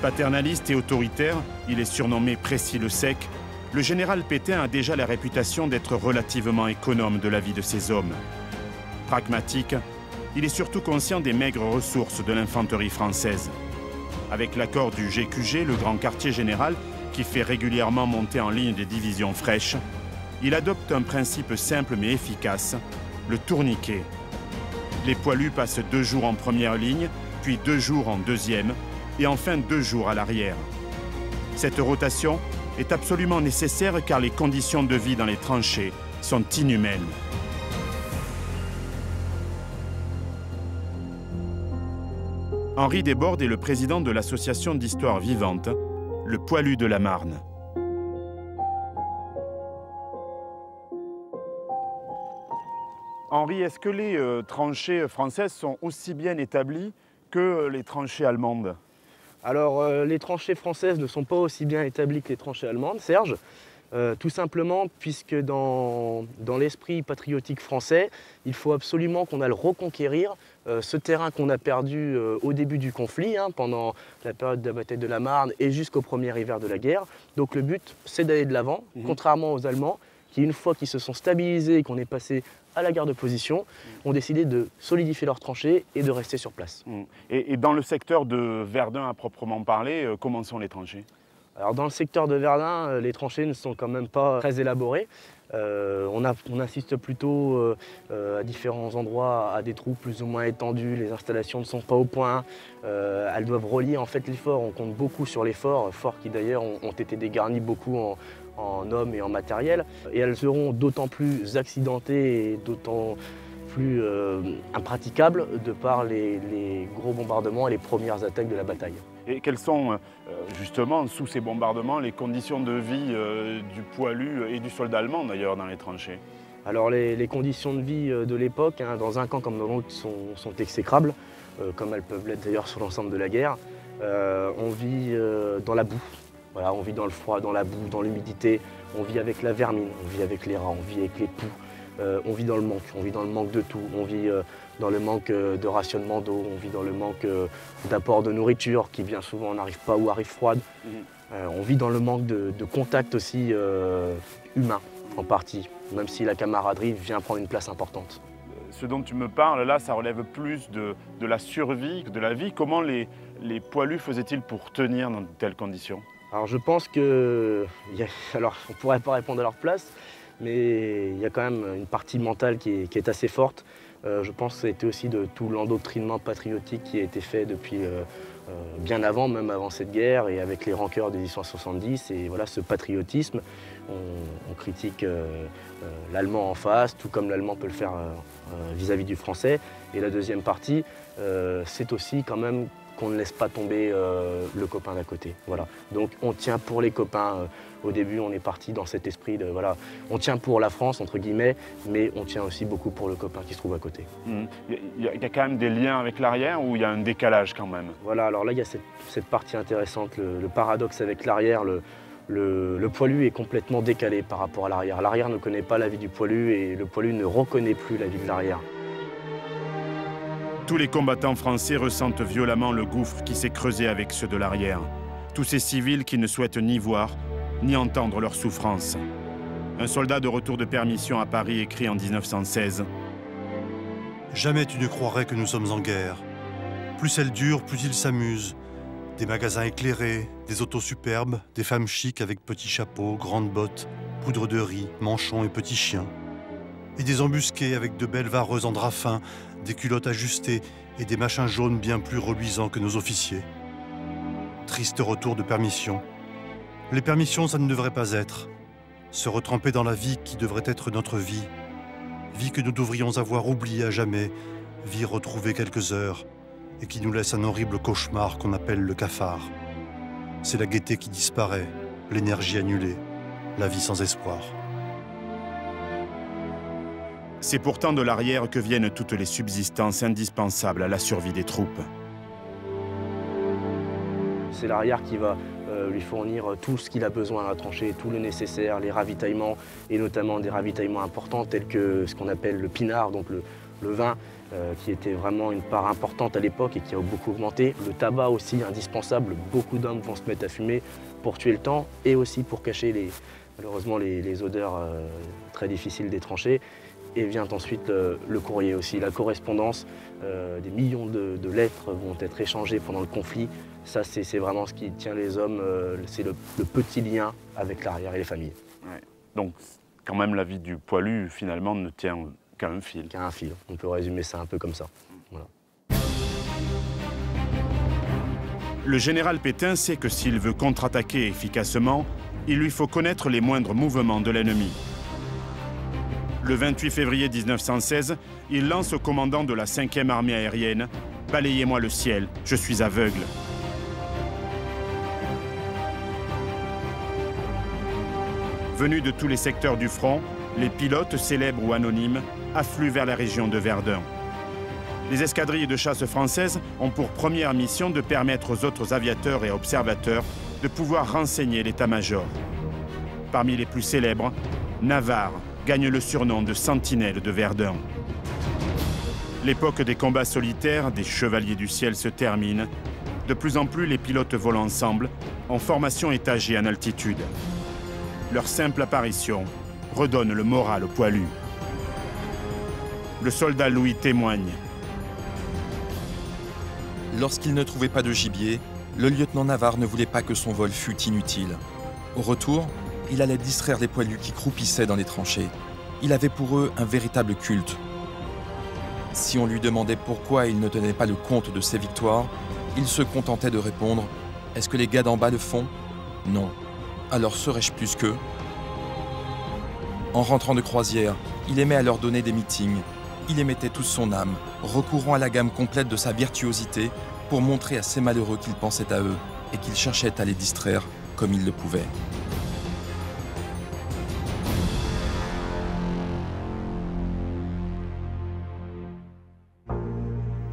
Paternaliste et autoritaire, il est surnommé Précy le Sec, le général Pétain a déjà la réputation d'être relativement économe de la vie de ses hommes. Pragmatique, il est surtout conscient des maigres ressources de l'infanterie française. Avec l'accord du GQG, le grand quartier général, qui fait régulièrement monter en ligne des divisions fraîches, il adopte un principe simple mais efficace, le tourniquet. Les poilus passent 2 jours en première ligne, puis 2 jours en deuxième, et enfin 2 jours à l'arrière. Cette rotation est absolument nécessaire car les conditions de vie dans les tranchées sont inhumaines. Henri Desbordes est le président de l'association d'histoire vivante, le Poilu de la Marne. Henri, est-ce que les tranchées françaises sont aussi bien établies que les tranchées allemandes? Alors, les tranchées françaises ne sont pas aussi bien établies que les tranchées allemandes, Serge. Tout simplement puisque dans l'esprit patriotique français, il faut absolument qu'on aille reconquérir ce terrain qu'on a perdu au début du conflit, pendant la période de la bataille de la Marne et jusqu'au premier hiver de la guerre. Donc le but, c'est d'aller de l'avant, contrairement aux Allemands, qui une fois qu'ils se sont stabilisés et qu'on est passé à la garde de position, ont décidé de solidifier leurs tranchées et de rester sur place. Et dans le secteur de Verdun à proprement parler, comment sont les tranchées? Alors dans le secteur de Verdun, les tranchées ne sont quand même pas très élaborées. On assiste plutôt à différents endroits à des trous plus ou moins étendus, les installations ne sont pas au point, elles doivent relier en fait les forts, on compte beaucoup sur les forts qui d'ailleurs ont été dégarnis beaucoup en hommes et en matériel, et elles seront d'autant plus accidentées et d'autant plus impraticables de par les gros bombardements et les premières attaques de la bataille. Et quelles sont justement, sous ces bombardements, les conditions de vie du poilu et du soldat allemand d'ailleurs dans les tranchées? Alors les conditions de vie de l'époque, dans un camp comme dans l'autre, sont exécrables, comme elles peuvent l'être d'ailleurs sur l'ensemble de la guerre. On vit dans la boue, voilà, on vit dans le froid, dans la boue, dans l'humidité, on vit avec la vermine, on vit avec les rats, on vit avec les poux, on vit dans le manque de tout, on vit dans le manque de rationnement d'eau, on vit dans le manque d'apport de nourriture qui bien souvent n'arrive pas ou arrive froide. On vit dans le manque de contact aussi humain en partie, même si la camaraderie vient prendre une place importante. Ce dont tu me parles là, ça relève plus de la survie que de la vie. Comment les poilus faisaient-ils pour tenir dans de telles conditions? Alors je pense que, alors on ne pourrait pas répondre à leur place, mais il y a quand même une partie mentale qui est assez forte. Je pense que c'était aussi de tout l'endoctrinement patriotique qui a été fait depuis bien avant, même avant cette guerre, et avec les rancœurs des 1870. Et voilà, ce patriotisme, on critique l'allemand en face, tout comme l'allemand peut le faire vis-à-vis du français. Et la deuxième partie, c'est aussi quand même qu'on ne laisse pas tomber le copain d'à côté. Voilà. Donc on tient pour les copains. Au début, on est parti dans cet esprit de, voilà, on tient pour la France, entre guillemets, mais on tient aussi beaucoup pour le copain qui se trouve à côté. Il y a quand même des liens avec l'arrière ou il y a un décalage quand même? Voilà, alors là, il y a cette partie intéressante, le paradoxe avec l'arrière. Le poilu est complètement décalé par rapport à l'arrière. L'arrière ne connaît pas la vie du poilu et le poilu ne reconnaît plus la vie de l'arrière. Tous les combattants français ressentent violemment le gouffre qui s'est creusé avec ceux de l'arrière. Tous ces civils qui ne souhaitent ni voir, ni entendre leur souffrance. Un soldat de retour de permission à Paris écrit en 1916 « Jamais tu ne croirais que nous sommes en guerre. Plus elle dure, plus ils s'amusent. Des magasins éclairés, des autos superbes, des femmes chics avec petits chapeaux, grandes bottes, poudre de riz, manchons et petits chiens. Et des embusqués avec de belles vareuses en drap fin, des culottes ajustées et des machins jaunes bien plus reluisants que nos officiers. Triste retour de permission. Les permissions, ça ne devrait pas être. Se retremper dans la vie qui devrait être notre vie. Vie que nous devrions avoir oubliée à jamais. Vie retrouvée quelques heures et qui nous laisse un horrible cauchemar qu'on appelle le cafard. C'est la gaieté qui disparaît, l'énergie annulée, la vie sans espoir. C'est pourtant de l'arrière que viennent toutes les subsistances indispensables à la survie des troupes. C'est l'arrière qui va lui fournir tout ce qu'il a besoin à la tranchée, tout le nécessaire, les ravitaillements, et notamment des ravitaillements importants tels que ce qu'on appelle le pinard, donc le vin, qui était vraiment une part importante à l'époque et qui a beaucoup augmenté. Le tabac aussi, indispensable, beaucoup d'hommes vont se mettre à fumer pour tuer le temps et aussi pour cacher malheureusement les odeurs très difficiles des tranchées. Et vient ensuite le courrier aussi, la correspondance. Des millions de lettres vont être échangées pendant le conflit. Ça, c'est vraiment ce qui tient les hommes, c'est le petit lien avec l'arrière et les familles. Ouais. Donc, quand même, la vie du poilu, finalement, ne tient qu'à un fil. Qu'à un fil. On peut résumer ça un peu comme ça. Voilà. Le général Pétain sait que s'il veut contre-attaquer efficacement, il lui faut connaître les moindres mouvements de l'ennemi. Le 28 février 1916, il lance au commandant de la 5e armée aérienne « Balayez-moi le ciel, je suis aveugle ». Venus de tous les secteurs du front, les pilotes, célèbres ou anonymes, affluent vers la région de Verdun. Les escadrilles de chasse françaises ont pour première mission de permettre aux autres aviateurs et observateurs de pouvoir renseigner l'état-major. Parmi les plus célèbres, Navarre gagne le surnom de Sentinelle de Verdun. L'époque des combats solitaires, des chevaliers du ciel se termine. De plus en plus, les pilotes volent ensemble, en formation étagée en altitude. Leur simple apparition redonne le moral aux poilus. Le soldat Louis témoigne. Lorsqu'il ne trouvait pas de gibier, le lieutenant Navarre ne voulait pas que son vol fût inutile. Au retour, il allait distraire les poilus qui croupissaient dans les tranchées. Il avait pour eux un véritable culte. Si on lui demandait pourquoi il ne tenait pas le compte de ses victoires, il se contentait de répondre « Est-ce que les gars d'en bas le font ? Non. Alors serais-je plus qu'eux ?» En rentrant de croisière, il aimait à leur donner des meetings. Il y mettait toute son âme, recourant à la gamme complète de sa virtuosité pour montrer à ces malheureux qu'il pensait à eux et qu'il cherchait à les distraire comme il le pouvait.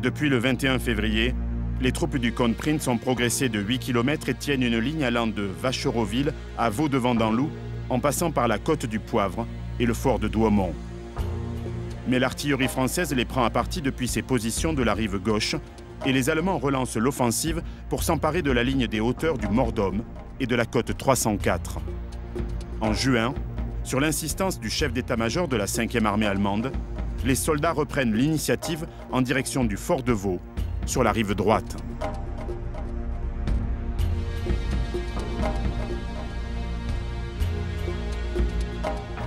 Depuis le 21 février, les troupes du comte Prince ont progressé de 8 km et tiennent une ligne allant de Vachereauville à Vaux-de-Vendée-en-Loup, en passant par la côte du Poivre et le fort de Douaumont. Mais l'artillerie française les prend à partie depuis ses positions de la rive gauche et les Allemands relancent l'offensive pour s'emparer de la ligne des hauteurs du Mordaume et de la côte 304. En juin, sur l'insistance du chef d'état-major de la 5e armée allemande, les soldats reprennent l'initiative en direction du fort de Vaux, sur la rive droite.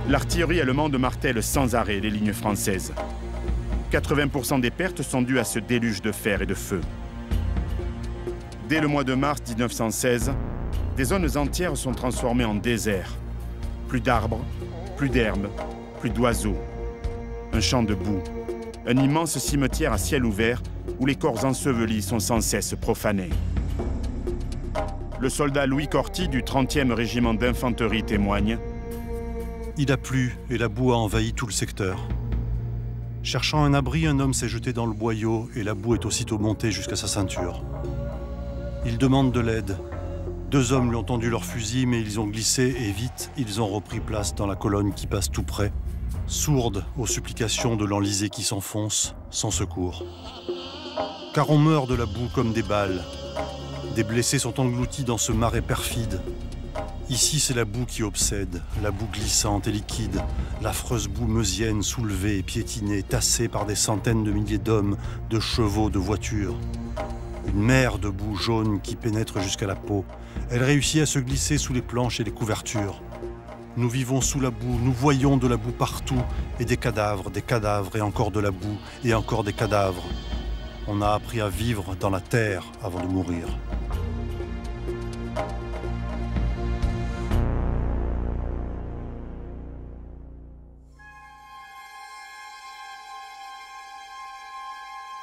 l'artillerie allemande martèle sans arrêt les lignes françaises. 80% des pertes sont dues à ce déluge de fer et de feu. Dès le mois de mars 1916, des zones entières sont transformées en désert. Plus d'arbres, plus d'herbes, plus d'oiseaux. Un champ de boue, un immense cimetière à ciel ouvert où les corps ensevelis sont sans cesse profanés. Le soldat Louis Corty du 30e régiment d'infanterie témoigne. Il a plu et la boue a envahi tout le secteur. Cherchant un abri, un homme s'est jeté dans le boyau et la boue est aussitôt montée jusqu'à sa ceinture. Il demande de l'aide. 2 hommes lui ont tendu leur fusil, mais ils ont glissé et vite, ils ont repris place dans la colonne qui passe tout près, sourde aux supplications de l'enlisé qui s'enfonce, sans secours. Car on meurt de la boue comme des balles. Des blessés sont engloutis dans ce marais perfide. Ici, c'est la boue qui obsède, la boue glissante et liquide, l'affreuse boue meusienne soulevée et piétinée, tassée par des centaines de milliers d'hommes, de chevaux, de voitures. Une mer de boue jaune qui pénètre jusqu'à la peau. Elle réussit à se glisser sous les planches et les couvertures. Nous vivons sous la boue, nous voyons de la boue partout, et des cadavres et encore de la boue, et encore des cadavres. On a appris à vivre dans la terre avant de mourir.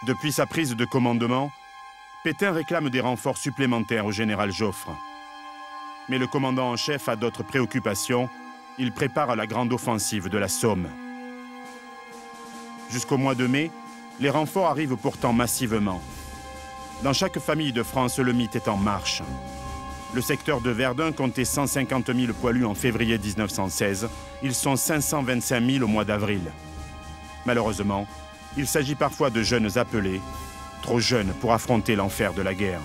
Depuis sa prise de commandement, Pétain réclame des renforts supplémentaires au général Joffre. Mais le commandant en chef a d'autres préoccupations. Il prépare la grande offensive de la Somme. Jusqu'au mois de mai, les renforts arrivent pourtant massivement. Dans chaque famille de France, le mythe est en marche. Le secteur de Verdun comptait 150 000 poilus en février 1916. Ils sont 525 000 au mois d'avril. Malheureusement, il s'agit parfois de jeunes appelés, trop jeunes pour affronter l'enfer de la guerre.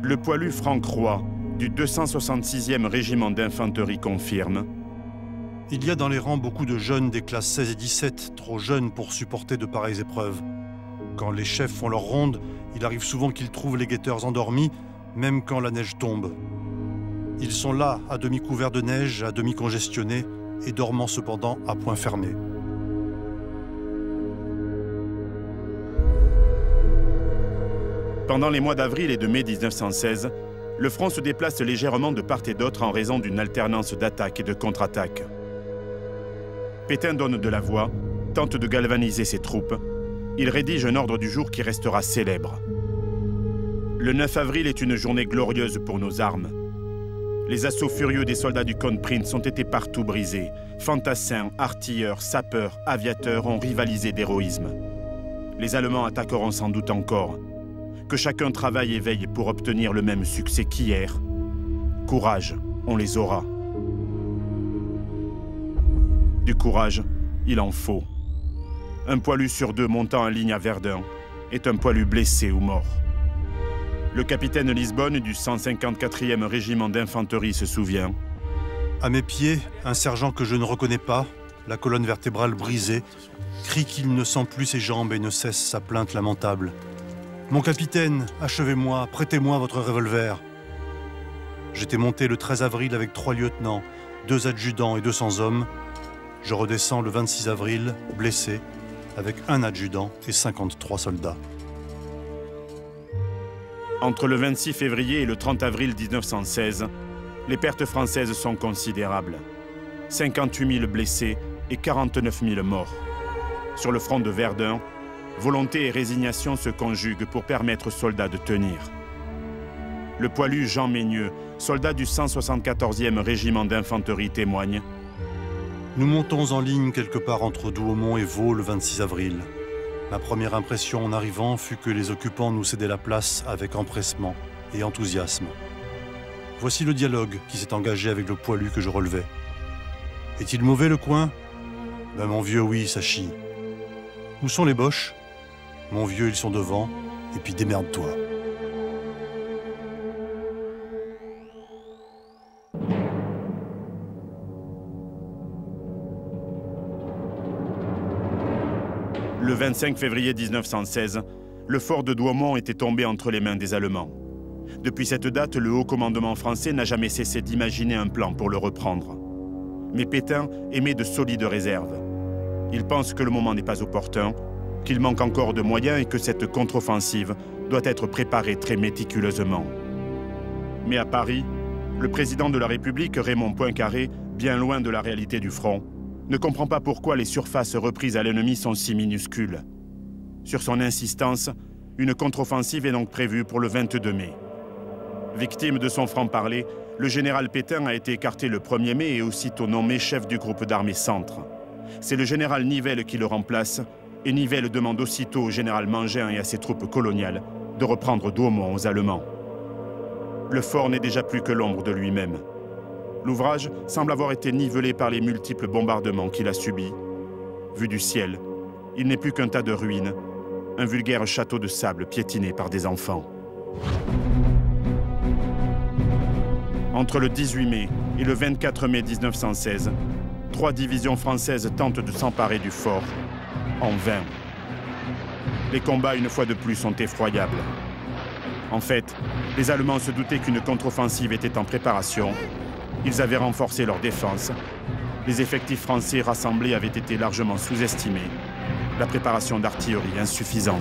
Le poilu Franck Roy, du 266e régiment d'infanterie confirme. Il y a dans les rangs beaucoup de jeunes des classes 16 et 17, trop jeunes pour supporter de pareilles épreuves. Quand les chefs font leur ronde, il arrive souvent qu'ils trouvent les guetteurs endormis, même quand la neige tombe. Ils sont là, à demi couverts de neige, à demi congestionnés, et dormant cependant à point fermé. Pendant les mois d'avril et de mai 1916, le front se déplace légèrement de part et d'autre en raison d'une alternance d'attaques et de contre-attaques. Pétain donne de la voix, tente de galvaniser ses troupes. Il rédige un ordre du jour qui restera célèbre. Le 9 avril est une journée glorieuse pour nos armes. Les assauts furieux des soldats du comte Prince ont été partout brisés. Fantassins, artilleurs, sapeurs, aviateurs ont rivalisé d'héroïsme. Les Allemands attaqueront sans doute encore. Que chacun travaille et veille pour obtenir le même succès qu'hier. Courage, on les aura. Du courage, il en faut. Un poilu sur 2 montant en ligne à Verdun est un poilu blessé ou mort. Le capitaine Lisbonne du 154e régiment d'infanterie se souvient. À mes pieds, un sergent que je ne reconnais pas, la colonne vertébrale brisée, crie qu'il ne sent plus ses jambes et ne cesse sa plainte lamentable. « Mon capitaine, achevez-moi, prêtez-moi votre revolver. » J'étais monté le 13 avril avec 3 lieutenants, 2 adjudants et 200 hommes. Je redescends le 26 avril, blessé, avec 1 adjudant et 53 soldats. Entre le 26 février et le 30 avril 1916, les pertes françaises sont considérables. 58 000 blessés et 49 000 morts. Sur le front de Verdun, volonté et résignation se conjuguent pour permettre aux soldats de tenir. Le poilu Jean Meigneux, soldat du 174e régiment d'infanterie, témoigne. Nous montons en ligne quelque part entre Douaumont et Vaux le 26 avril. Ma première impression en arrivant fut que les occupants nous cédaient la place avec empressement et enthousiasme. Voici le dialogue qui s'est engagé avec le poilu que je relevais. « Est-il mauvais le coin ?»« Ben mon vieux, oui, ça chie. »« Où sont les Boches ?»« Mon vieux, ils sont devant, et puis démerde-toi. » Le 25 février 1916, le fort de Douaumont était tombé entre les mains des Allemands. Depuis cette date, le haut commandement français n'a jamais cessé d'imaginer un plan pour le reprendre. Mais Pétain émet de solides réserves. Il pense que le moment n'est pas opportun, qu'il manque encore de moyens et que cette contre-offensive doit être préparée très méticuleusement. Mais à Paris, le président de la République, Raymond Poincaré, bien loin de la réalité du front, ne comprend pas pourquoi les surfaces reprises à l'ennemi sont si minuscules. Sur son insistance, une contre-offensive est donc prévue pour le 22 mai. Victime de son franc-parler, le général Pétain a été écarté le 1er mai et aussitôt nommé chef du groupe d'armées Centre. C'est le général Nivelle qui le remplace, et Nivelle demande aussitôt au général Mangin et à ses troupes coloniales de reprendre Douaumont aux Allemands. Le fort n'est déjà plus que l'ombre de lui-même. L'ouvrage semble avoir été nivelé par les multiples bombardements qu'il a subis. Vu du ciel, il n'est plus qu'un tas de ruines, un vulgaire château de sable piétiné par des enfants. Entre le 18 mai et le 24 mai 1916, 3 divisions françaises tentent de s'emparer du fort, en vain. Les combats, une fois de plus, sont effroyables. En fait, les Allemands se doutaient qu'une contre-offensive était en préparation. Ils avaient renforcé leur défense. Les effectifs français rassemblés avaient été largement sous-estimés. La préparation d'artillerie insuffisante.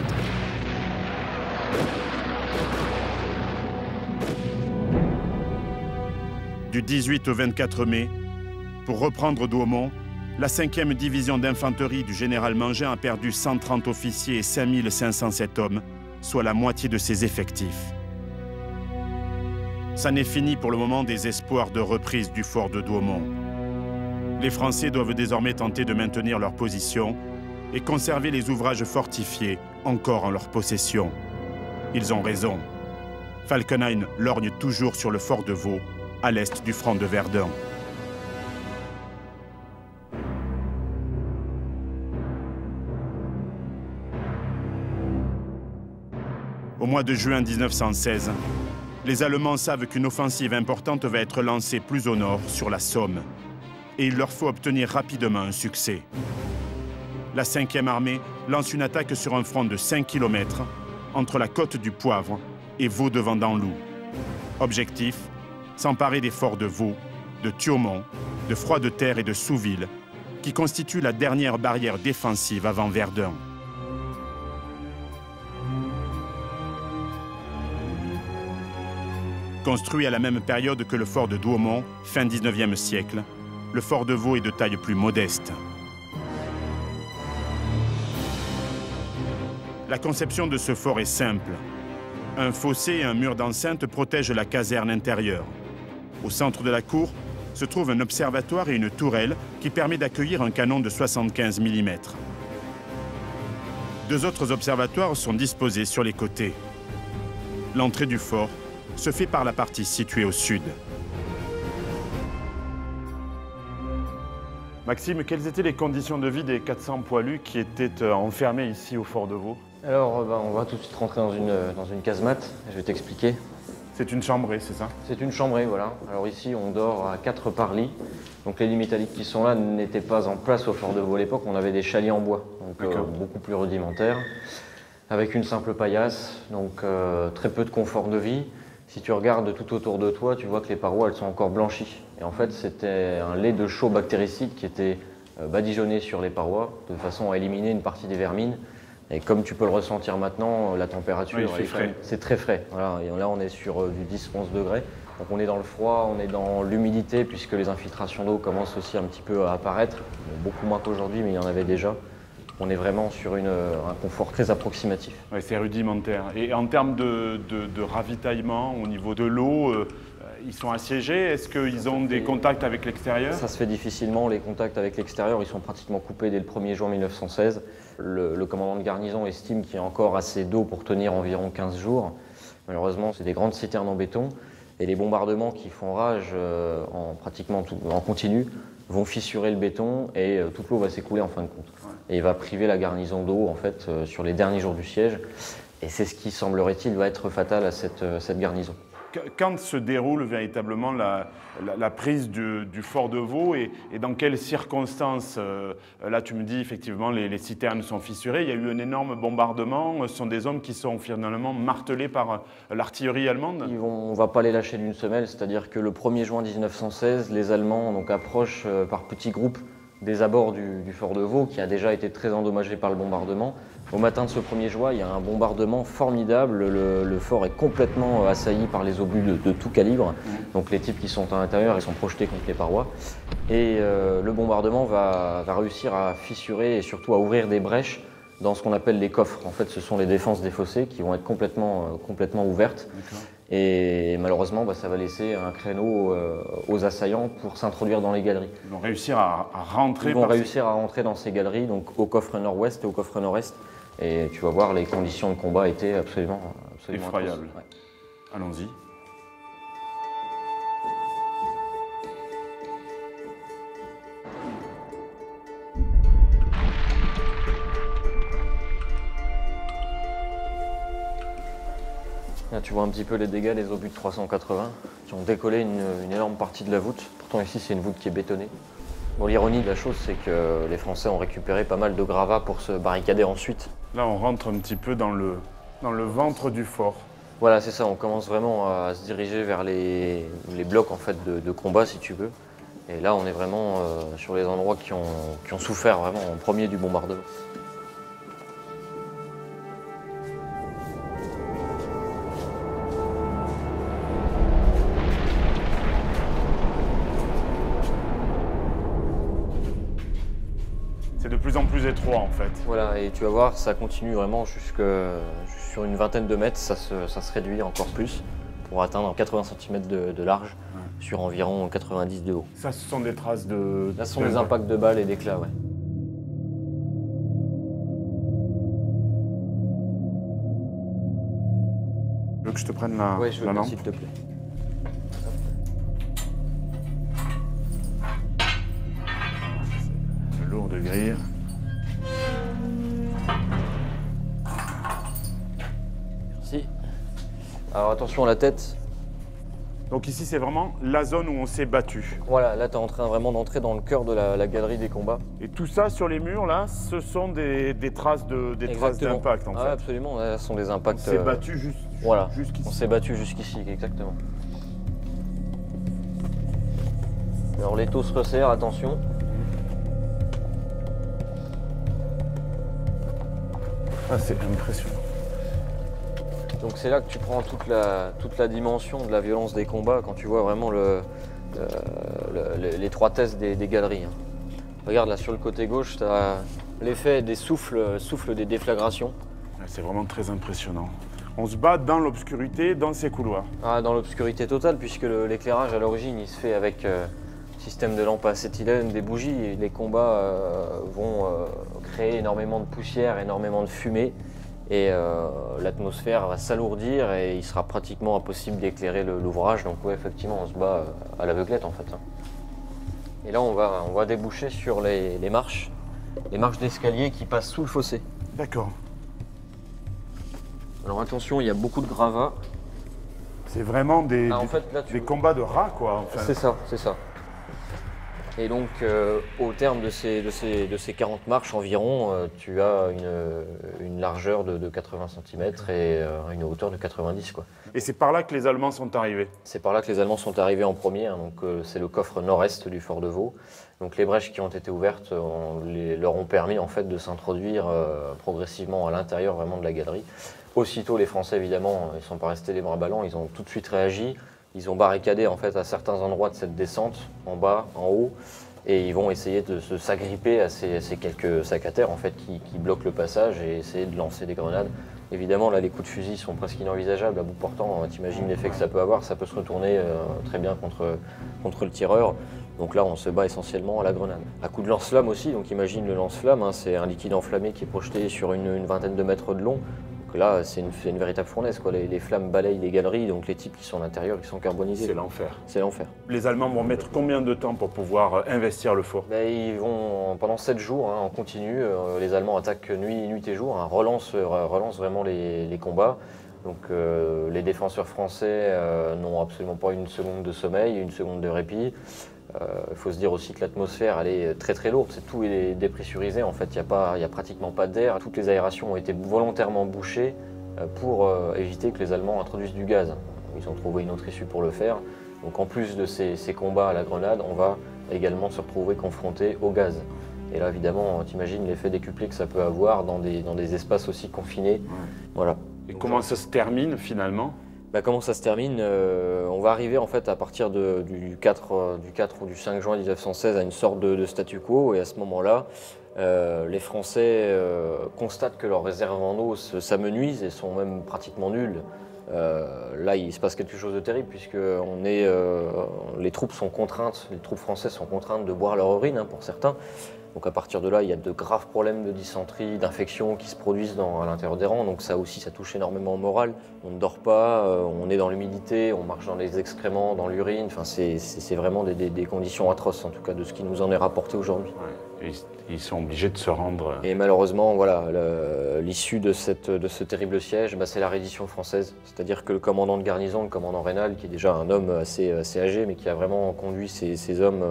Du 18 au 24 mai, pour reprendre Douaumont, la 5e division d'infanterie du général Mangin a perdu 130 officiers et 5507 hommes, soit la moitié de ses effectifs. Ça n'est fini pour le moment des espoirs de reprise du fort de Douaumont. Les Français doivent désormais tenter de maintenir leur position et conserver les ouvrages fortifiés encore en leur possession. Ils ont raison. Falkenhayn lorgne toujours sur le fort de Vaux, à l'est du front de Verdun. Au mois de juin 1916, les Allemands savent qu'une offensive importante va être lancée plus au nord, sur la Somme. Et il leur faut obtenir rapidement un succès. La 5e armée lance une attaque sur un front de 5 km entre la côte du Poivre et Vaux-de-Vendanloup. Objectif, s'emparer des forts de Vaux, de Thiaumont, de Froid-de-Terre et de Souville, qui constituent la dernière barrière défensive avant Verdun. Construit à la même période que le fort de Douaumont, fin 19e siècle, le fort de Vaux est de taille plus modeste. La conception de ce fort est simple. Un fossé et un mur d'enceinte protègent la caserne intérieure. Au centre de la cour se trouve un observatoire et une tourelle qui permet d'accueillir un canon de 75 mm. 2 autres observatoires sont disposés sur les côtés. L'entrée du fort se fait par la partie située au sud. Maxime, quelles étaient les conditions de vie des 400 poilus qui étaient enfermés ici au fort de Vaux? Alors, on va tout de suite rentrer dans une casemate, je vais t'expliquer. C'est une chambrée, c'est ça? C'est une chambrée, voilà. Alors ici, on dort à 4 par lit. Donc les lits métalliques qui sont là n'étaient pas en place au fort de Vaux à l'époque. On avait des chalets en bois, donc beaucoup plus rudimentaires, avec une simple paillasse, donc très peu de confort de vie. Si tu regardes tout autour de toi, tu vois que les parois, elles sont encore blanchies. Et en fait, c'était un lait de chaux bactéricide qui était badigeonné sur les parois, de façon à éliminer une partie des vermines. Et comme tu peux le ressentir maintenant, la température, c'est très frais. Voilà. Et là, on est sur du 10-11 degrés. Donc on est dans le froid, on est dans l'humidité, puisque les infiltrations d'eau commencent aussi un petit peu à apparaître. Beaucoup moins qu'aujourd'hui, mais il y en avait déjà. On est vraiment sur un confort très approximatif. Oui, c'est rudimentaire. Et en termes de ravitaillement, au niveau de l'eau, ils sont assiégés? Est-ce qu'ils ont des contacts avec l'extérieur? Ça se fait difficilement, les contacts avec l'extérieur, ils sont pratiquement coupés dès le 1er juin 1916. Le commandant de garnison estime qu'il y a encore assez d'eau pour tenir environ 15 jours. Malheureusement, c'est des grandes citernes en béton. Et les bombardements qui font rage en continu vont fissurer le béton et toute l'eau va s'écouler en fin de compte. Et il va priver la garnison d'eau en fait, sur les derniers jours du siège. Et c'est ce qui, semblerait-il, va être fatal à cette garnison. Quand se déroule véritablement la prise du fort de Vaux et dans quelles circonstances? Là, tu me dis effectivement les citernes sont fissurées, il y a eu un énorme bombardement, ce sont des hommes qui sont finalement martelés par l'artillerie allemande? On ne va pas les lâcher d'une semelle, c'est-à-dire que le 1er juin 1916, les Allemands donc, approchent par petits groupes des abords du fort de Vaux, qui a déjà été très endommagé par le bombardement. Au matin de ce 1er juin, il y a un bombardement formidable. Le fort est complètement assailli par les obus de tout calibre. Donc les types qui sont à l'intérieur, ils sont projetés contre les parois. Et le bombardement va réussir à fissurer et surtout à ouvrir des brèches dans ce qu'on appelle les coffres. En fait, ce sont les défenses des fossés qui vont être complètement ouvertes. Et malheureusement, ça va laisser un créneau aux assaillants pour s'introduire dans les galeries. Ils vont réussir à rentrer. Ils vont réussir à rentrer dans ces galeries, donc au coffre nord-ouest et au coffre nord-est. Et tu vas voir, les conditions de combat étaient absolument effroyables. Ouais. Allons-y. Là, tu vois un petit peu les dégâts des obus de 380 qui ont décollé une énorme partie de la voûte. Pourtant ici c'est une voûte qui est bétonnée. Bon, l'ironie de la chose, c'est que les Français ont récupéré pas mal de gravats pour se barricader ensuite. Là, on rentre un petit peu dans le ventre du fort. Voilà, c'est ça, on commence vraiment à se diriger vers les blocs en fait, de combat, si tu veux. Et là, on est vraiment sur les endroits qui ont souffert vraiment en premier du bombardement. C'est de plus en plus étroit en fait. Voilà, et tu vas voir, ça continue vraiment sur une vingtaine de mètres, ça se réduit encore plus pour atteindre 80 cm de large sur environ 90 de haut. Ça, ce sont des traces de... Là, ce sont des impacts de balles et d'éclats, ouais. Tu veux que je te prenne la, ouais, je veux la bien, lampe? s'il te plaît. Lourde grille. Merci. Alors attention à la tête. Donc ici, c'est vraiment la zone où on s'est battu. Voilà, là tu es en train vraiment d'entrer dans le cœur de la galerie des combats. Et tout ça sur les murs, là, ce sont des traces d'impact en fait. Ah, absolument, là, ce sont des impacts. On s'est battu voilà, jusqu'ici. on s'est battu jusqu'ici, exactement. Alors l'étau se resserre, attention. Ah, c'est impressionnant. Donc c'est là que tu prends toute la dimension de la violence des combats, quand tu vois vraiment l'étroitesse des galeries. Regarde là sur le côté gauche, tu as l'effet des souffles des déflagrations. C'est vraiment très impressionnant. On se bat dans l'obscurité, dans ces couloirs. Ah, dans l'obscurité totale, puisque l'éclairage à l'origine il se fait avec système de lampes à acétylène, des bougies. Et les combats vont créer énormément de poussière, énormément de fumée. Et l'atmosphère va s'alourdir et il sera pratiquement impossible d'éclairer l'ouvrage. Donc ouais, effectivement, on se bat à l'aveuglette en fait. Et là, on va déboucher sur les marches d'escalier qui passent sous le fossé. D'accord. Alors attention, il y a beaucoup de gravats. C'est vraiment des combats de rats, quoi. Enfin. C'est ça. Et donc, au terme de ces 40 marches environ, tu as une largeur de 80 cm et une hauteur de 90, quoi. Et c'est par là que les Allemands sont arrivés? C'est par là que les Allemands sont arrivés en premier, hein, donc c'est le coffre nord-est du fort de Vaux. Donc les brèches qui ont été ouvertes leur ont permis en fait de s'introduire progressivement à l'intérieur vraiment de la galerie. Aussitôt, les Français, évidemment, ils ne sont pas restés les bras ballants, ils ont tout de suite réagi. Ils ont barricadé en fait à certains endroits de cette descente, en bas, en haut, et ils vont essayer de s'agripper à ces quelques sacs à terre en fait qui bloquent le passage et essayer de lancer des grenades. Évidemment, là, les coups de fusil sont presque inenvisageables. À bout portant, t'imagines l'effet que ça peut avoir. Ça peut se retourner très bien contre le tireur. Donc là, on se bat essentiellement à la grenade. À coup de lance-flamme aussi, donc imagine le lance-flamme, hein, c'est un liquide enflammé qui est projeté sur une vingtaine de mètres de long. Donc là, c'est une véritable fournaise, quoi. Les flammes balayent les galeries, donc les types qui sont à l'intérieur, ils sont carbonisés. C'est l'enfer. C'est l'enfer. Les Allemands vont mettre combien de temps pour pouvoir investir le fort? Ils vont, pendant 7 jours, hein, en continu, les Allemands attaquent nuit et jour, hein, relancent vraiment les combats. Donc les défenseurs français n'ont absolument pas une seconde de sommeil, une seconde de répit. Il faut se dire aussi que l'atmosphère elle est très très lourde, tout est dépressurisé en fait, il n'y a pratiquement pas d'air. Toutes les aérations ont été volontairement bouchées pour éviter que les Allemands introduisent du gaz. Ils ont trouvé une autre issue pour le faire. Donc en plus de ces combats à la grenade, on va également se retrouver confronté au gaz. Et là évidemment, t'imagines l'effet décuplé que ça peut avoir dans des espaces aussi confinés. Voilà. Et comment ça se termine finalement? Comment ça se termine? On va arriver en fait à partir du 4 ou du 5 juin 1916 à une sorte de statu quo, et à ce moment-là, les Français constatent que leurs réserves en eau s'amenuisent et sont même pratiquement nulles. Là, il se passe quelque chose de terrible puisque les troupes françaises sont contraintes de boire leur urine pour certains. Donc à partir de là, il y a de graves problèmes de dysenterie, d'infections qui se produisent à l'intérieur des rangs. Donc ça aussi, ça touche énormément au moral. On ne dort pas, on est dans l'humidité, on marche dans les excréments, dans l'urine. Enfin, c'est vraiment des conditions atroces, en tout cas de ce qui nous en est rapporté aujourd'hui. Ouais. Ils sont obligés de se rendre... Et malheureusement, voilà, l'issue de ce terrible siège, c'est la reddition française. C'est-à-dire que le commandant de garnison, le commandant Raynal, qui est déjà un homme assez âgé, mais qui a vraiment conduit ces hommes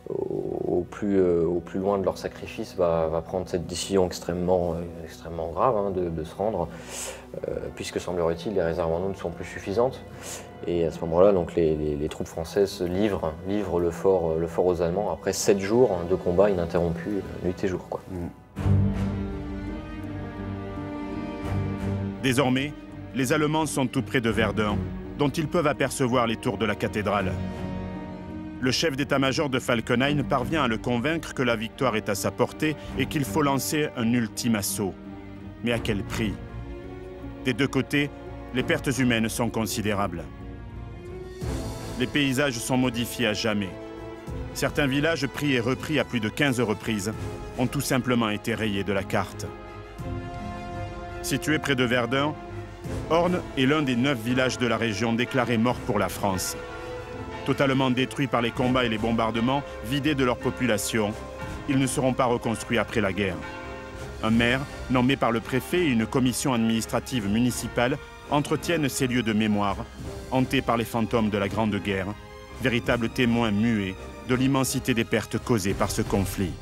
au plus loin de leur sacrifice, va prendre cette décision extrêmement grave de se rendre, puisque semblerait-il les réserves en eau ne sont plus suffisantes. Et à ce moment-là, donc les troupes françaises livrent le fort aux Allemands après 7 jours de combat ininterrompus, nuit et jour. Désormais, les Allemands sont tout près de Verdun, dont ils peuvent apercevoir les tours de la cathédrale. Le chef d'état-major de Falkenhayn parvient à le convaincre que la victoire est à sa portée et qu'il faut lancer un ultime assaut. Mais à quel prix? Des deux côtés, les pertes humaines sont considérables. Les paysages sont modifiés à jamais. Certains villages pris et repris à plus de 15 reprises ont tout simplement été rayés de la carte. Situé près de Verdun, Horn est l'un des 9 villages de la région déclarés morts pour la France. Totalement détruits par les combats et les bombardements, vidés de leur population, ils ne seront pas reconstruits après la guerre. Un maire, nommé par le préfet et une commission administrative municipale entretiennent ces lieux de mémoire, hantés par les fantômes de la Grande Guerre, véritables témoins muets de l'immensité des pertes causées par ce conflit.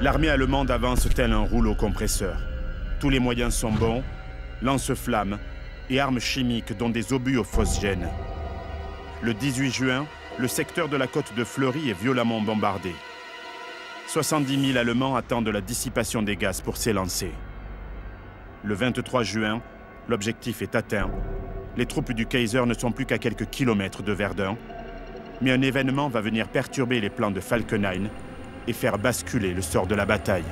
L'armée allemande avance tel un rouleau compresseur. Tous les moyens sont bons, lance-flammes et armes chimiques dont des obus au phosgène. Le 18 juin, le secteur de la côte de Fleury est violemment bombardé. 70 000 Allemands attendent la dissipation des gaz pour s'élancer. Le 23 juin, l'objectif est atteint. Les troupes du Kaiser ne sont plus qu'à quelques kilomètres de Verdun. Mais un événement va venir perturber les plans de Falkenhayn et faire basculer le sort de la bataille.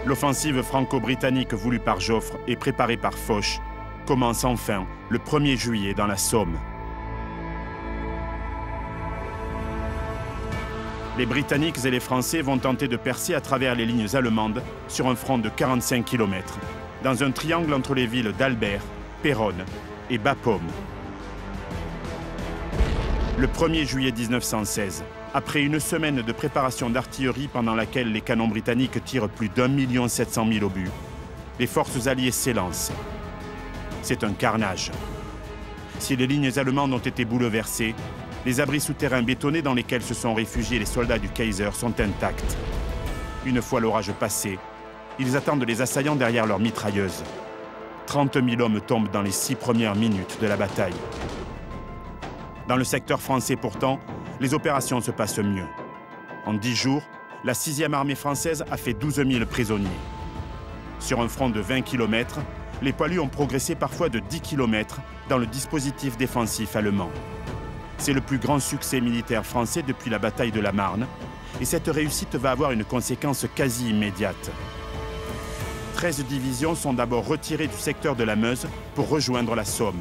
L'offensive franco-britannique voulue par Joffre et préparée par Foch commence enfin le 1er juillet dans la Somme. Les Britanniques et les Français vont tenter de percer à travers les lignes allemandes sur un front de 45 km, dans un triangle entre les villes d'Albert, Péronne et Bapaume. Le 1er juillet 1916, après une semaine de préparation d'artillerie pendant laquelle les canons britanniques tirent plus d'1 700 000 obus, les forces alliées s'élancent. C'est un carnage. Si les lignes allemandes ont été bouleversées, les abris souterrains bétonnés dans lesquels se sont réfugiés les soldats du Kaiser sont intacts. Une fois l'orage passé, ils attendent les assaillants derrière leurs mitrailleuses. 30 000 hommes tombent dans les 6 premières minutes de la bataille. Dans le secteur français pourtant, les opérations se passent mieux. En 10 jours, la 6e armée française a fait 12 000 prisonniers. Sur un front de 20 km, les poilus ont progressé parfois de 10 km dans le dispositif défensif allemand. C'est le plus grand succès militaire français depuis la bataille de la Marne, et cette réussite va avoir une conséquence quasi immédiate. 13 divisions sont d'abord retirées du secteur de la Meuse pour rejoindre la Somme.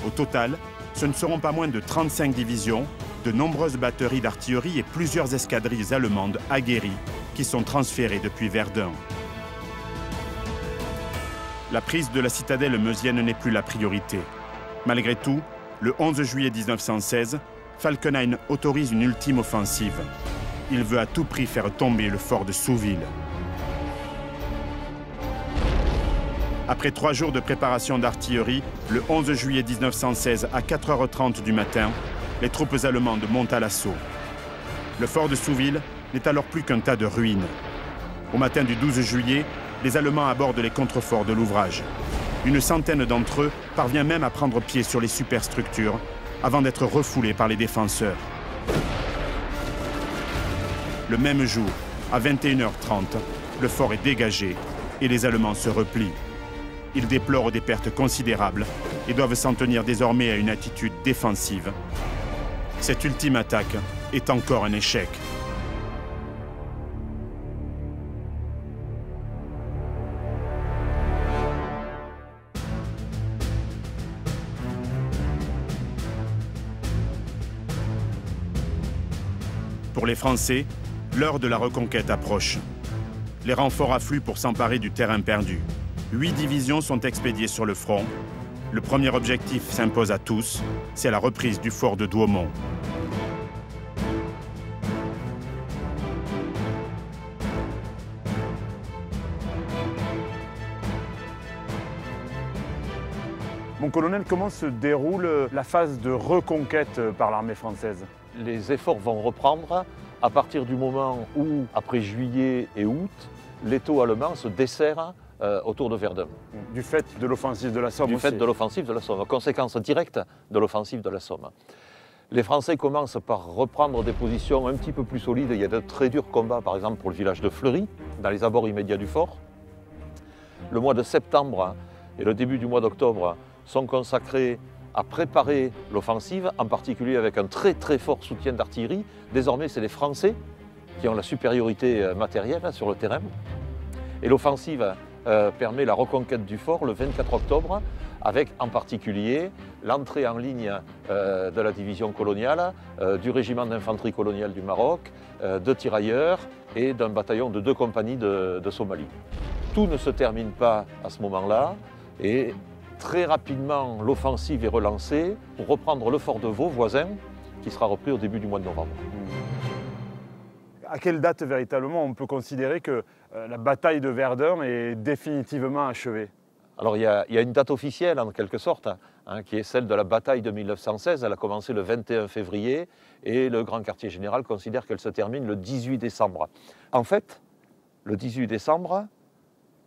Au total, ce ne seront pas moins de 35 divisions, de nombreuses batteries d'artillerie et plusieurs escadrilles allemandes aguerries qui sont transférées depuis Verdun. La prise de la citadelle meusienne n'est plus la priorité. Malgré tout, le 11 juillet 1916, Falkenhayn autorise une ultime offensive. Il veut à tout prix faire tomber le fort de Souville. Après 3 jours de préparation d'artillerie, le 11 juillet 1916 à 4h30 du matin, les troupes allemandes montent à l'assaut. Le fort de Souville n'est alors plus qu'un tas de ruines. Au matin du 12 juillet, les Allemands abordent les contreforts de l'ouvrage. Une centaine d'entre eux parvient même à prendre pied sur les superstructures avant d'être refoulés par les défenseurs. Le même jour, à 21h30, le fort est dégagé et les Allemands se replient. Ils déplorent des pertes considérables et doivent s'en tenir désormais à une attitude défensive. Cette ultime attaque est encore un échec. Pour les Français, l'heure de la reconquête approche. Les renforts affluent pour s'emparer du terrain perdu. 8 divisions sont expédiées sur le front. Le premier objectif s'impose à tous, c'est la reprise du fort de Douaumont. Mon colonel, comment se déroule la phase de reconquête par l'armée française? Les efforts vont reprendre à partir du moment où, après juillet et août, l'étau allemand se desserre autour de Verdun. Du fait de l'offensive de la Somme. Du fait de l'offensive de la Somme, conséquence directe de l'offensive de la Somme. Les Français commencent par reprendre des positions un petit peu plus solides. Il y a de très durs combats, par exemple pour le village de Fleury, dans les abords immédiats du fort. Le mois de septembre et le début du mois d'octobre sont consacrés à préparer l'offensive, en particulier avec un très très fort soutien d'artillerie. Désormais, c'est les Français qui ont la supériorité matérielle sur le terrain. Et l'offensive permet la reconquête du fort le 24 octobre, avec en particulier l'entrée en ligne de la division coloniale, du régiment d'infanterie coloniale du Maroc, de tirailleurs et d'un bataillon de 2 compagnies de Somalie. Tout ne se termine pas à ce moment-là et très rapidement l'offensive est relancée pour reprendre le fort de Vaux voisin qui sera repris au début du mois de novembre. À quelle date véritablement on peut considérer que la bataille de Verdun est définitivement achevée? Alors il y a une date officielle en quelque sorte, qui est celle de la bataille de 1916. Elle a commencé le 21 février et le grand quartier général considère qu'elle se termine le 18 décembre. En fait, le 18 décembre,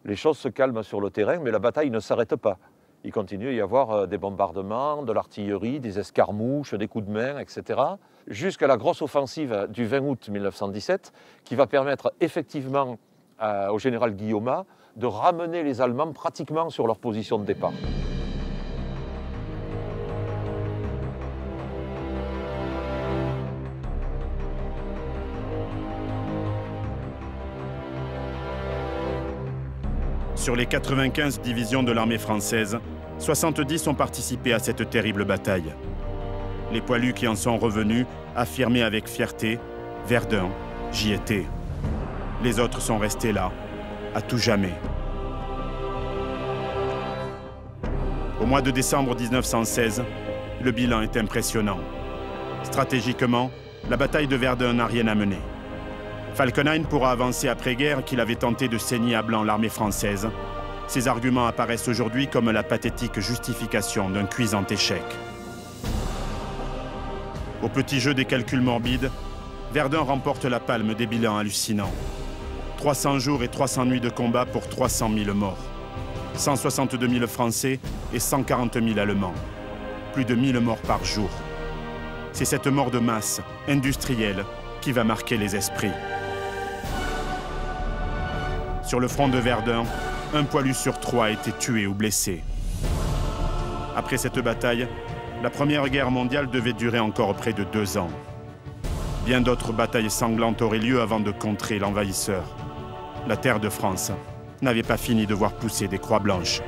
les choses se calment sur le terrain, mais la bataille ne s'arrête pas. Il continue à y avoir des bombardements, de l'artillerie, des escarmouches, des coups de main, etc. Jusqu'à la grosse offensive du 20 août 1917, qui va permettre effectivement au général Guillaumat de ramener les Allemands pratiquement sur leur position de départ. Sur les 95 divisions de l'armée française, 70 ont participé à cette terrible bataille. Les poilus qui en sont revenus affirmaient avec fierté « Verdun, j'y étais ». Les autres sont restés là, à tout jamais. Au mois de décembre 1916, le bilan est impressionnant. Stratégiquement, la bataille de Verdun n'a rien amené. Falkenhayn pourra avancer après-guerre qu'il avait tenté de saigner à blanc l'armée française. Ces arguments apparaissent aujourd'hui comme la pathétique justification d'un cuisant échec. Au petit jeu des calculs morbides, Verdun remporte la palme des bilans hallucinants. 300 jours et 300 nuits de combat pour 300 000 morts. 162 000 Français et 140 000 Allemands. Plus de 1000 morts par jour. C'est cette mort de masse, industrielle, qui va marquer les esprits. Sur le front de Verdun, un poilu sur 3 a été tué ou blessé. Après cette bataille, la Première Guerre mondiale devait durer encore près de 2 ans. Bien d'autres batailles sanglantes auraient lieu avant de contrer l'envahisseur. La terre de France n'avait pas fini de voir pousser des croix blanches.